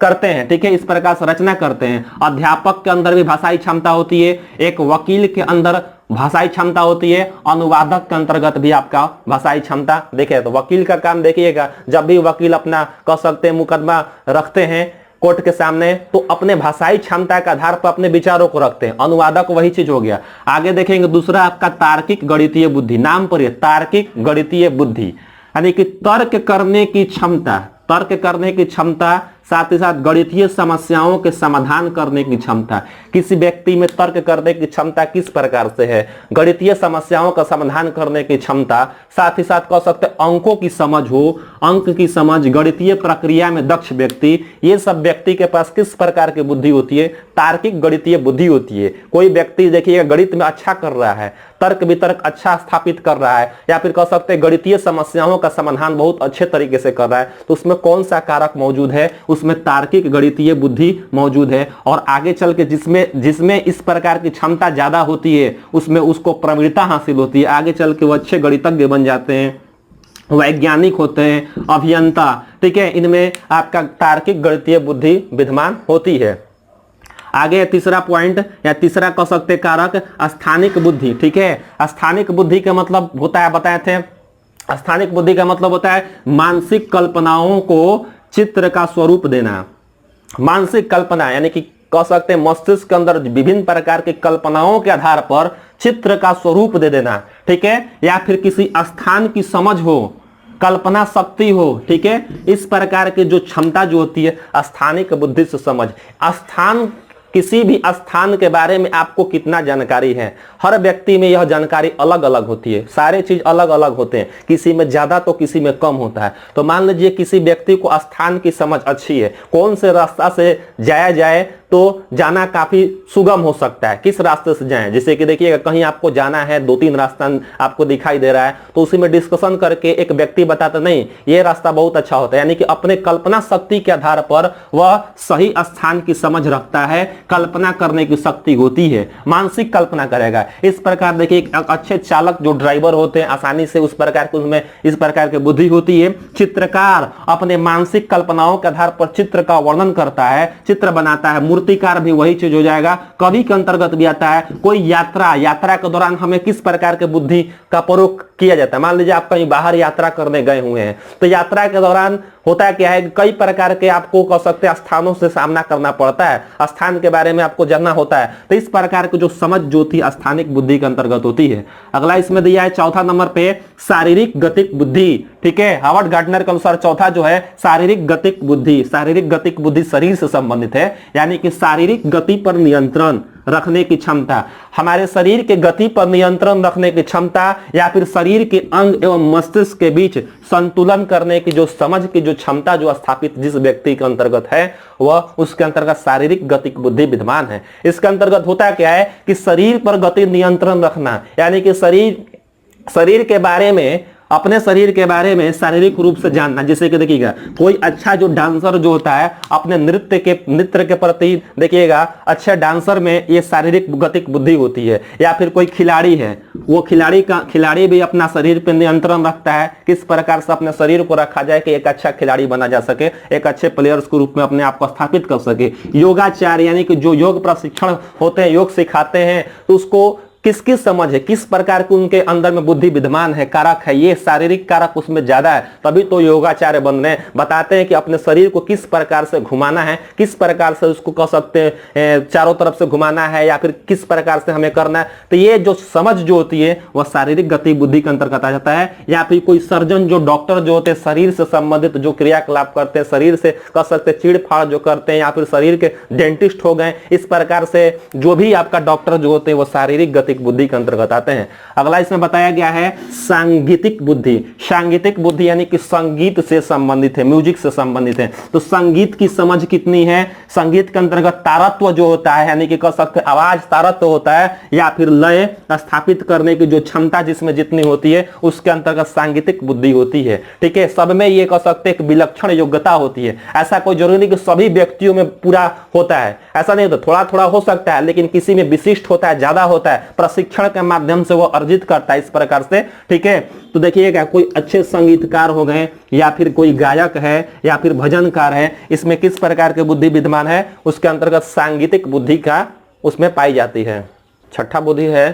करते हैं। ठीक है, इस प्रकार से रचना करते हैं। अध्यापक के अंदर भी भाषाई क्षमता होती है, एक वकील के अंदर भाषाई क्षमता होती है, अनुवादक के अंतर्गत भी आपका भाषाई क्षमता। देखिए, तो वकील का काम देखिएगा, जब भी वकील अपना कह सकते हैं मुकदमा रखते हैं कोर्ट के सामने, तो अपने भाषाई क्षमता के आधार पर अपने विचारों को रखते हैं। अनुवादक वही चीज हो गया। आगे देखेंगे दूसरा आपका तार्किक गणितीय बुद्धि। नाम पर तार्किक गणितीय बुद्धि, यानी कि तर्क करने की क्षमता। तर्क करने की क्षमता, साथ ही साथ गणितीय समस्याओं के समाधान करने की क्षमता। किसी व्यक्ति में तर्क करने की क्षमता किस प्रकार से है, गणितीय समस्याओं का समाधान करने की क्षमता, साथ ही साथ कह सकते अंकों की समझ हो, अंक की समझ, गणितीय प्रक्रिया में दक्ष व्यक्ति, ये सब व्यक्ति के पास किस प्रकार की बुद्धि होती है, तार्किक गणितीय बुद्धि होती है। कोई व्यक्ति देखिएगा गणित में अच्छा कर रहा है, तर्क वितर्क अच्छा स्थापित कर रहा है, या फिर कह सकते हैं गणितीय समस्याओं का समाधान बहुत अच्छे तरीके से कर रहा है, तो उसमें कौन सा कारक मौजूद है, उसमें तार्किक गणितीय बुद्धि मौजूद है। और आगे चल के जिसमें इस प्रकार की क्षमता ज्यादा होती है उसमें उसको प्रवीणता हासिल होती है, आगे चल के वो अच्छे गणितज्ञ बन जाते हैं, वैज्ञानिक होते हैं, अभियंता, ठीक है। इनमें आपका तार्किक गणितीय बुद्धि विद्यमान होती है। आगे तीसरा पॉइंट या तीसरा कह सकते कारक स्थानिक बुद्धि, ठीक है। स्थानिक बुद्धि का मतलब होता है, बताए थे, स्थानिक बुद्धि का मतलब होता है मानसिक कल्पनाओं को चित्र का स्वरूप देना। मानसिक कल्पना यानी कि कह सकते हैं मस्तिष्क के अंदर विभिन्न प्रकार की कल्पनाओं के आधार पर चित्र का स्वरूप दे देना, ठीक है। या फिर किसी स्थान की समझ हो, कल्पना शक्ति हो, ठीक है। इस प्रकार की जो क्षमता जो होती है स्थानिक बुद्धि से समझ। स्थान, किसी भी स्थान के बारे में आपको कितना जानकारी है, हर व्यक्ति में यह जानकारी अलग अलग होती है, सारे चीज अलग अलग होते हैं, किसी में ज्यादा तो किसी में कम होता है। तो मान लीजिए किसी व्यक्ति को स्थान की समझ अच्छी है, कौन से रास्ता से जाया जाए तो जाना काफी सुगम हो सकता है, किस रास्ते से जाएं। जैसे कि देखिएगा कहीं आपको जाना है, 2-3 रास्ता आपको दिखाई दे रहा है, तो उसी में डिस्कशन करके एक व्यक्ति बताता नहीं ये रास्ता बहुत अच्छा होता है, यानी कि अपने कल्पना शक्ति के आधार पर वह सही स्थान की समझ रखता है, कल्पना करने की शक्ति होती है, मानसिक कल्पना करेगा। इस प्रकार देखिए अच्छे चालक जो ड्राइवर होते हैं आसानी से उस प्रकार के उनमें इस प्रकार की बुद्धि होती है। चित्रकार अपने मानसिक कल्पनाओं के आधार पर चित्र का वर्णन करता है, चित्र बनाता है। मूर्तिकार भी वही चीज हो जाएगा। कवि के अंतर्गत भी आता है कोई यात्रा के दौरान हमें किस प्रकार के बुद्धि का प्रयोग किया जाता है। मान लीजिए आप कहीं बाहर यात्रा करने गए हुए हैं, तो यात्रा के दौरान होता क्या है, कई प्रकार के आपको कह सकते हैं स्थानों से सामना करना पड़ता है, स्थान के बारे में आपको जानना होता है। तो इस प्रकार की जो समझ जो थी स्थानिक बुद्धि के अंतर्गत होती है। अगला इसमें दिया है चौथा नंबर पे शारीरिक गतिक बुद्धि, ठीक है। हार्वर्ड गार्टनर के अनुसार चौथा जो है शारीरिक गतिक बुद्धि। शारीरिक गतिक बुद्धि शरीर से संबंधित है, यानी कि शारीरिक गति पर नियंत्रण रखने की क्षमता, हमारे शरीर के गति पर नियंत्रण रखने की क्षमता, या फिर शरीर के अंग एवं मस्तिष्क के बीच संतुलन करने की जो समझ की जो क्षमता जो स्थापित जिस व्यक्ति के अंतर्गत है वह उसके अंतर्गत शारीरिक गतिक बुद्धि विद्यमान है। इसके अंतर्गत होता क्या है कि शरीर पर गति नियंत्रण रखना, यानी कि शरीर के बारे में, अपने शरीर के बारे में शारीरिक रूप से जानना। जैसे कि देखिएगा कोई अच्छा जो डांसर जो होता है अपने नृत्य के प्रति देखिएगा अच्छे डांसर में ये शारीरिक गतिक बुद्धि होती है। या फिर कोई खिलाड़ी है, वो खिलाड़ी भी अपना शरीर पर नियंत्रण रखता है, किस प्रकार से अपने शरीर को रखा जाए कि एक अच्छा खिलाड़ी बना जा सके, एक अच्छे प्लेयर्स के रूप में अपने आप को स्थापित कर सके। योगाचार्य यानी कि जो योग प्रशिक्षण होते हैं, योग सिखाते हैं, तो उसको किसकी समझ है, किस प्रकार की उनके अंदर में बुद्धि विद्यमान है, कारक है, ये शारीरिक कारक उसमें ज्यादा है, तभी तो योगाचार्य बन रहे हैं। बताते हैं कि अपने शरीर को किस प्रकार से घुमाना है, किस प्रकार से उसको कह सकते हैं चारों तरफ से घुमाना है, या फिर किस प्रकार से हमें करना है। तो ये जो समझ जो होती है वह शारीरिक गति बुद्धि के अंतर्गत आ जाता है। या फिर कोई सर्जन जो डॉक्टर जो होते हैं शरीर से संबंधित जो क्रियाकलाप करते हैं, शरीर से कह सकते हैं चीड़ फाड़ जो करते हैं, या फिर शरीर के डेंटिस्ट हो गए, इस प्रकार से जो भी आपका डॉक्टर जो होते हैं वो शारीरिक गति बुद्धि के अंतर्गत आते हैं। अगला इसमें बताया गया है सांगीतिक बुद्धि। सांगीतिक बुद्धि यानी कि संगीत से संबंधित है, म्यूजिक से संबंधित है। तो संगीत की समझ कितनी है, संगीत के अंतर्गत तारत्व जो होता है, यानी कि कह सकते हैं आवाज तारत्व होता है, या फिर लय स्थापित करने की जो क्षमता जिसमें जितनी होती है उसके अंतर्गत सांगीतिक बुद्धि होती है, ठीक है। सब में ये कह सकते हैं विलक्षण योग्यता होती है। ऐसा कोई जरूरी नहीं कि सभी व्यक्तियों में पूरा होता है, ऐसा नहीं होता, थोड़ा थोड़ा हो सकता है, लेकिन किसी में विशिष्ट होता है, ज्यादा होता है, प्रशिक्षण के माध्यम से वो अर्जित करता है इस प्रकार से, ठीक है। तो देखिएगा कोई अच्छे संगीतकार हो गए, या फिर कोई गायक है, या फिर भजनकार है, इसमें किस प्रकार की बुद्धि विद्यमान है, उसके अंतर्गत सांगीतिक बुद्धि का उसमें पाई जाती है। छठा बुद्धि है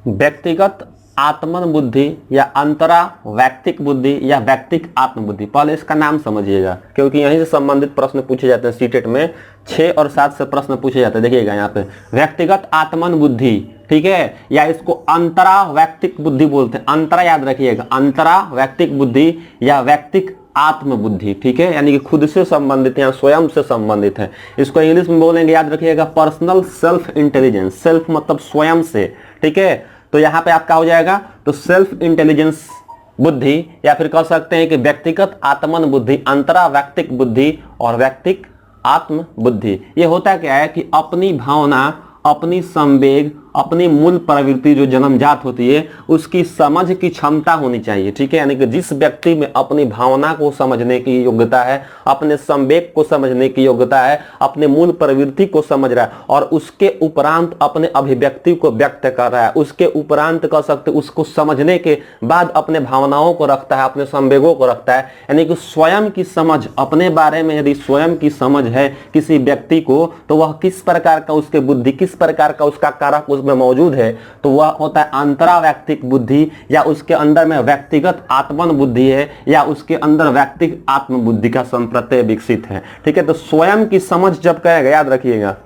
व्यक्तिगत आत्मन बुद्धि या अंतरा वैक्तिक बुद्धि या वैक्तिक आत्म बुद्धि। पहले इसका नाम समझिएगा, क्योंकि यहीं से संबंधित प्रश्न पूछे जाते हैं। सीटेट में 6 और 7 से प्रश्न पूछे जाते हैं। देखिएगा यहाँ पे व्यक्तिगत आत्मन बुद्धि, ठीक है, या इसको अंतरा वैक्तिक बुद्धि बोलते हैं। अंतरा याद रखिएगा, अंतरा वैक्तिक बुद्धि या वैक्तिक आत्मबुद्धि, ठीक है, यानी कि खुद से संबंधित या स्वयं से संबंधित है। इसको इंग्लिश में बोलेंगे, याद रखिएगा, पर्सनल सेल्फ इंटेलिजेंस। सेल्फ मतलब स्वयं से, ठीक है। तो यहाँ पे आपका हो जाएगा तो सेल्फ इंटेलिजेंस बुद्धि, या फिर कह सकते हैं कि व्यक्तिगत आत्मन बुद्धि, अंतरा वैयक्तिक बुद्धि और वैयक्तिक आत्म बुद्धि। ये होता क्या है कि अपनी भावना, अपनी संवेग, अपनी मूल प्रवृत्ति जो जन्मजात होती है उसकी समझ की क्षमता होनी चाहिए, ठीक है। यानी कि जिस व्यक्ति में अपनी भावना को समझने की योग्यता है, अपने संवेग को समझने की योग्यता है, अपने मूल प्रवृत्ति को समझ रहा है और उसके उपरांत अपने अभिव्यक्ति को व्यक्त कर रहा है, उसके उपरांत कह सकते उसको समझने के बाद अपने भावनाओं को रखता है, अपने संवेगों को रखता है, यानी कि स्वयं की समझ, अपने बारे में यदि स्वयं की समझ है किसी व्यक्ति को, तो वह किस प्रकार का उसके बुद्धि, किस प्रकार का उसका कारक में मौजूद है, तो वह होता है अंतरा वैयक्तिक बुद्धि, या उसके अंदर में व्यक्तिगत आत्मन बुद्धि है, या उसके अंदर वैयक्तिक आत्म बुद्धि का संप्रत्यय विकसित है, ठीक है। तो स्वयं की समझ जब कहेगा, याद रखिएगा,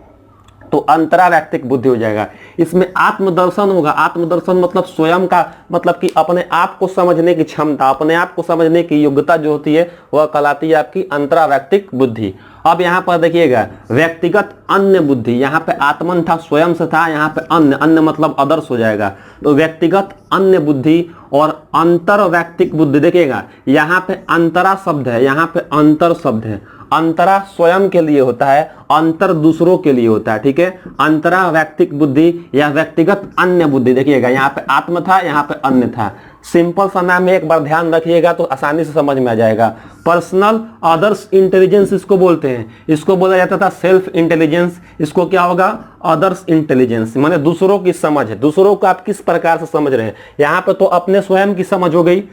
तो अंतरा वैयक्तिक बुद्धि हो जाएगा। इसमें आत्मदर्शन होगा। आत्मदर्शन मतलब स्वयं का, मतलब कि अपने आप को समझने की क्षमता, अपने आप को समझने की योग्यता जो होती है वह कहलाती है आपकी अंतरा वैयक्तिक बुद्धि। अब यहाँ पर देखिएगा व्यक्तिगत अन्य बुद्धि, यहाँ पे आत्मन था, स्वयं से था, यहाँ पे अन्य, अन्य मतलब अदर्श हो जाएगा। तो व्यक्तिगत अन्य बुद्धि और अंतर वैयक्तिक बुद्धि, देखिएगा यहाँ पे अंतरा शब्द है, यहाँ पे अंतर शब्द है। अंतरा स्वयं के लिए होता है, अंतर दूसरों के लिए होता है, ठीक है। अंतरा वैयक्तिक बुद्धि या व्यक्तिगत अन्य बुद्धि, देखिएगा यहाँ पे आत्म था, यहाँ पे अन्य था। सिंपल सा नाम है, एक बार ध्यान रखिएगा तो आसानी से समझ में आ जाएगा। पर्सनल अदर्स इंटेलिजेंस इसको बोलते हैं। इसको बोला जाता था सेल्फ इंटेलिजेंस, इसको क्या होगा, अदर्स इंटेलिजेंस, माने दूसरों की समझ है, दूसरों को आप किस प्रकार से समझ रहे हैं। यहाँ पे तो अपने स्वयं की समझ हो गई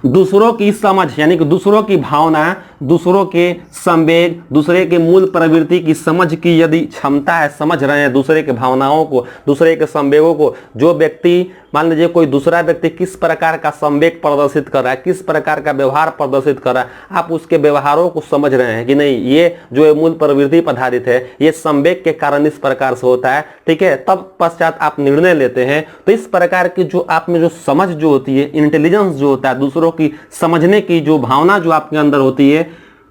दूसरों की समझ, यानी कि दूसरों की भावना, दूसरों के संवेग, दूसरे के मूल प्रवृत्ति की समझ की यदि क्षमता है, समझ रहे हैं दूसरे के भावनाओं को, दूसरे के संवेगों को। जो व्यक्ति, मान लीजिए कोई दूसरा व्यक्ति किस प्रकार का संवेग प्रदर्शित कर रहा है, किस प्रकार का व्यवहार प्रदर्शित कर रहा है, आप उसके व्यवहारों को समझ रहे हैं कि नहीं, ये जो मूल प्रवृत्ति आधारित है, ये संवेग के कारण इस प्रकार से होता है, ठीक है। तब पश्चात आप निर्णय लेते हैं। तो इस प्रकार की जो आप में जो समझ जो होती है, इंटेलिजेंस जो होता है, दूसरों की समझने की जो भावना जो आपके अंदर होती है,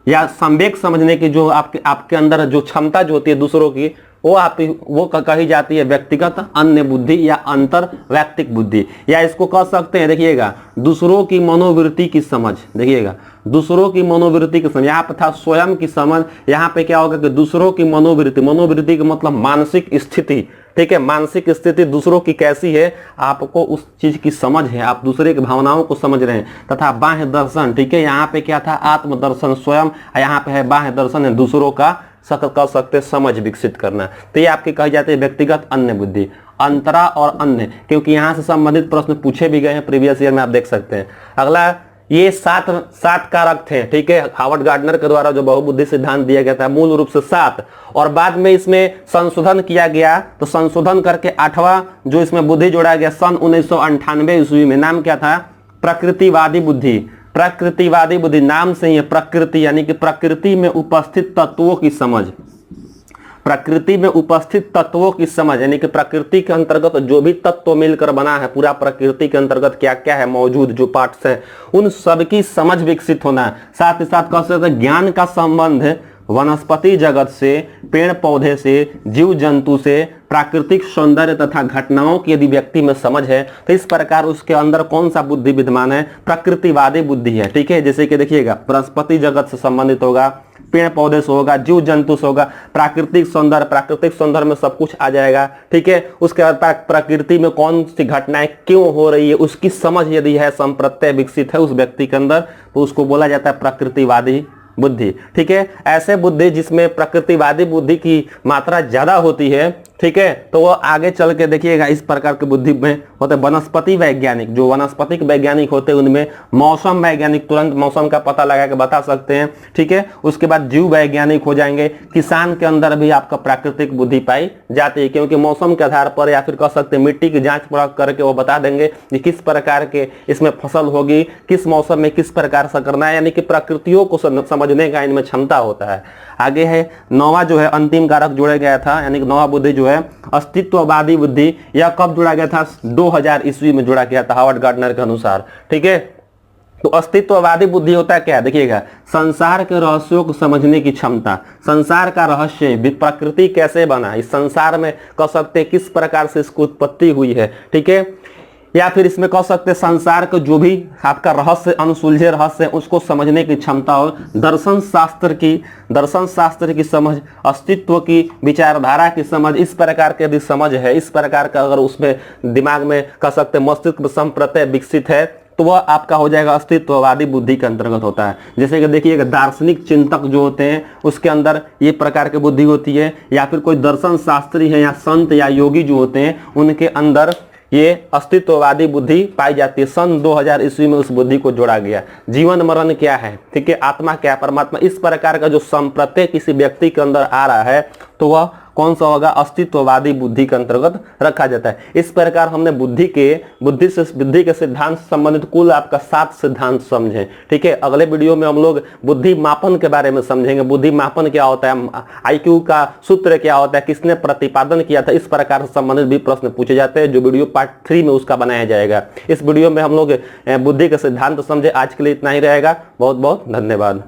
या संवेग समझने की जो आपके अंदर जो क्षमता जो होती है दूसरों की, वो कही जाती है व्यक्तिगत अन्य बुद्धि या अंतर वैयक्तिक बुद्धि। या इसको कह सकते हैं, देखिएगा, दूसरों की मनोवृत्ति की समझ। देखिएगा, दूसरों की मनोवृत्ति की समझ, यहाँ पे था स्वयं की समझ, यहाँ पे क्या होगा कि दूसरों की मनोवृत्ति। मनोवृत्ति का मतलब मानसिक स्थिति, ठीक है। मानसिक स्थिति दूसरों की कैसी है, आपको उस चीज की समझ है, आप दूसरे की भावनाओं को समझ रहे हैं। तथा बाह्य दर्शन, ठीक है, यहाँ पे क्या था, आत्मदर्शन स्वयं, यहाँ पे है बाह्य दर्शन, है दूसरों का कह सकते समझ विकसित करना। तो ये आपकी कही जाती है व्यक्तिगत अन्य बुद्धि, अंतरा और अन्य, क्योंकि यहाँ से संबंधित प्रश्न पूछे भी गए हैं प्रीवियस ईयर में, आप देख सकते हैं। अगला, ये सात कारक थे, ठीक है, हार्वर्ड गार्डनर के द्वारा जो बहुबुद्धि सिद्धांत दिया गया था, मूल रूप से 7, और बाद में इसमें संशोधन किया गया। तो संशोधन करके 8वां जो इसमें बुद्धि जोड़ा गया सन 1998 ईस्वी में। नाम क्या था, प्रकृतिवादी बुद्धि। प्रकृतिवादी बुद्धि नाम से ही है, प्रकृति यानी कि प्रकृति में उपस्थित तत्वों की समझ। प्रकृति में उपस्थित तत्वों की समझ, यानी कि प्रकृति के अंतर्गत जो भी तत्व मिलकर बना है, पूरा प्रकृति के अंतर्गत क्या क्या है मौजूद, जो पार्ट्स हैं, उन सब की समझ विकसित होना। साथ ही साथ कह सकते हैं ज्ञान का संबंध वनस्पति जगत से, पेड़ पौधे से, जीव जंतु से, प्राकृतिक सौंदर्य तथा घटनाओं की यदि व्यक्ति में समझ है, तो इस प्रकार उसके अंदर कौन सा बुद्धि विद्यमान है, प्रकृतिवादी बुद्धि है, ठीक है। जैसे कि देखिएगा, वनस्पति जगत से संबंधित होगा, पेड़ पौधे से होगा, जीव जंतु से होगा, प्राकृतिक सौंदर्य में सब कुछ आ जाएगा, ठीक है। उसके बाद प्रकृति में कौन सी घटनाएं क्यों हो रही है, उसकी समझ यदि है, संप्रत्यय विकसित है उस व्यक्ति के अंदर, तो उसको बोला जाता है प्रकृतिवादी बुद्धि, ठीक है। ऐसे बुद्धि जिसमें प्रकृतिवादी बुद्धि की मात्रा ज्यादा होती है, ठीक है, तो वो आगे चल के देखिएगा इस प्रकार की बुद्धि में होते वनस्पति वैज्ञानिक। जो वनस्पतिक वैज्ञानिक होते हैं उनमें मौसम वैज्ञानिक तुरंत मौसम का पता लगा के बता सकते हैं, ठीक है। उसके बाद जीव वैज्ञानिक हो जाएंगे। किसान के अंदर भी आपका प्राकृतिक बुद्धि पाई जाती है, क्योंकि मौसम के आधार पर या फिर कह सकते हैं मिट्टी की जांच परख करके वो बता देंगे कि किस प्रकार के इसमें फसल होगी, किस मौसम में किस प्रकार से करना है, यानी कि प्रकृतियों को समझने का इनमें क्षमता होता है। आगे है 9वां जो है अंतिम कारक जोड़ा गया था, यानी कि 9वां बुद्धि जो है अस्तित्ववादी बुद्धि। यह कब जोड़ा गया था, 2000 ईस्वी में जोड़ा गया था हार्वर्ड गार्डनर के अनुसार, ठीक है। तो अस्तित्ववादी बुद्धि होता है क्या, देखिएगा, संसार के रहस्यों को समझने की क्षमता, संसार का रहस्य, प्रकृति कैसे बना, इस संसार में कह सकते हैं किस प्रकार से इसकी उत्पत्ति हुई है, ठीक है, या फिर इसमें कह सकते हैं संसार को जो भी आपका रहस्य, अनसुलझे रहस्य, उसको समझने की क्षमता, और दर्शन शास्त्र की समझ, अस्तित्व की विचारधारा की समझ, इस प्रकार के यदि समझ है, इस प्रकार का अगर उसमें दिमाग में कह सकते हैं मस्तिष्क में संप्रत्यय विकसित है, तो वह आपका हो जाएगा अस्तित्ववादी बुद्धि के अंतर्गत होता है। जैसे कि देखिएगा, दार्शनिक चिंतक जो होते हैं उसके अंदर ये प्रकार की बुद्धि होती है, या फिर कोई दर्शन शास्त्री है या संत या योगी जो होते हैं उनके अंदर ये अस्तित्ववादी बुद्धि पाई जाती है। सन 2000 ईस्वी में उस बुद्धि को जोड़ा गया। जीवन मरण क्या है, ठीक है, आत्मा क्या है, परमात्मा, इस प्रकार का जो संप्रत्यय किसी व्यक्ति के अंदर आ रहा है तो वह कौन सा होगा, अस्तित्ववादी बुद्धि के अंतर्गत रखा जाता है। इस प्रकार हमने बुद्धि के सिद्धांत से संबंधित कुल आपका 7 सिद्धांत समझे, ठीक है। अगले वीडियो में हम लोग बुद्धि मापन के बारे में समझेंगे, बुद्धि मापन क्या होता है, IQ का सूत्र क्या होता है, किसने प्रतिपादन किया था, इस प्रकार से संबंधित भी प्रश्न पूछे जाते हैं, जो वीडियो पार्ट 3 में उसका बनाया जाएगा। इस वीडियो में हम लोग बुद्धि के सिद्धांत समझे। आज के लिए इतना ही रहेगा। बहुत बहुत धन्यवाद।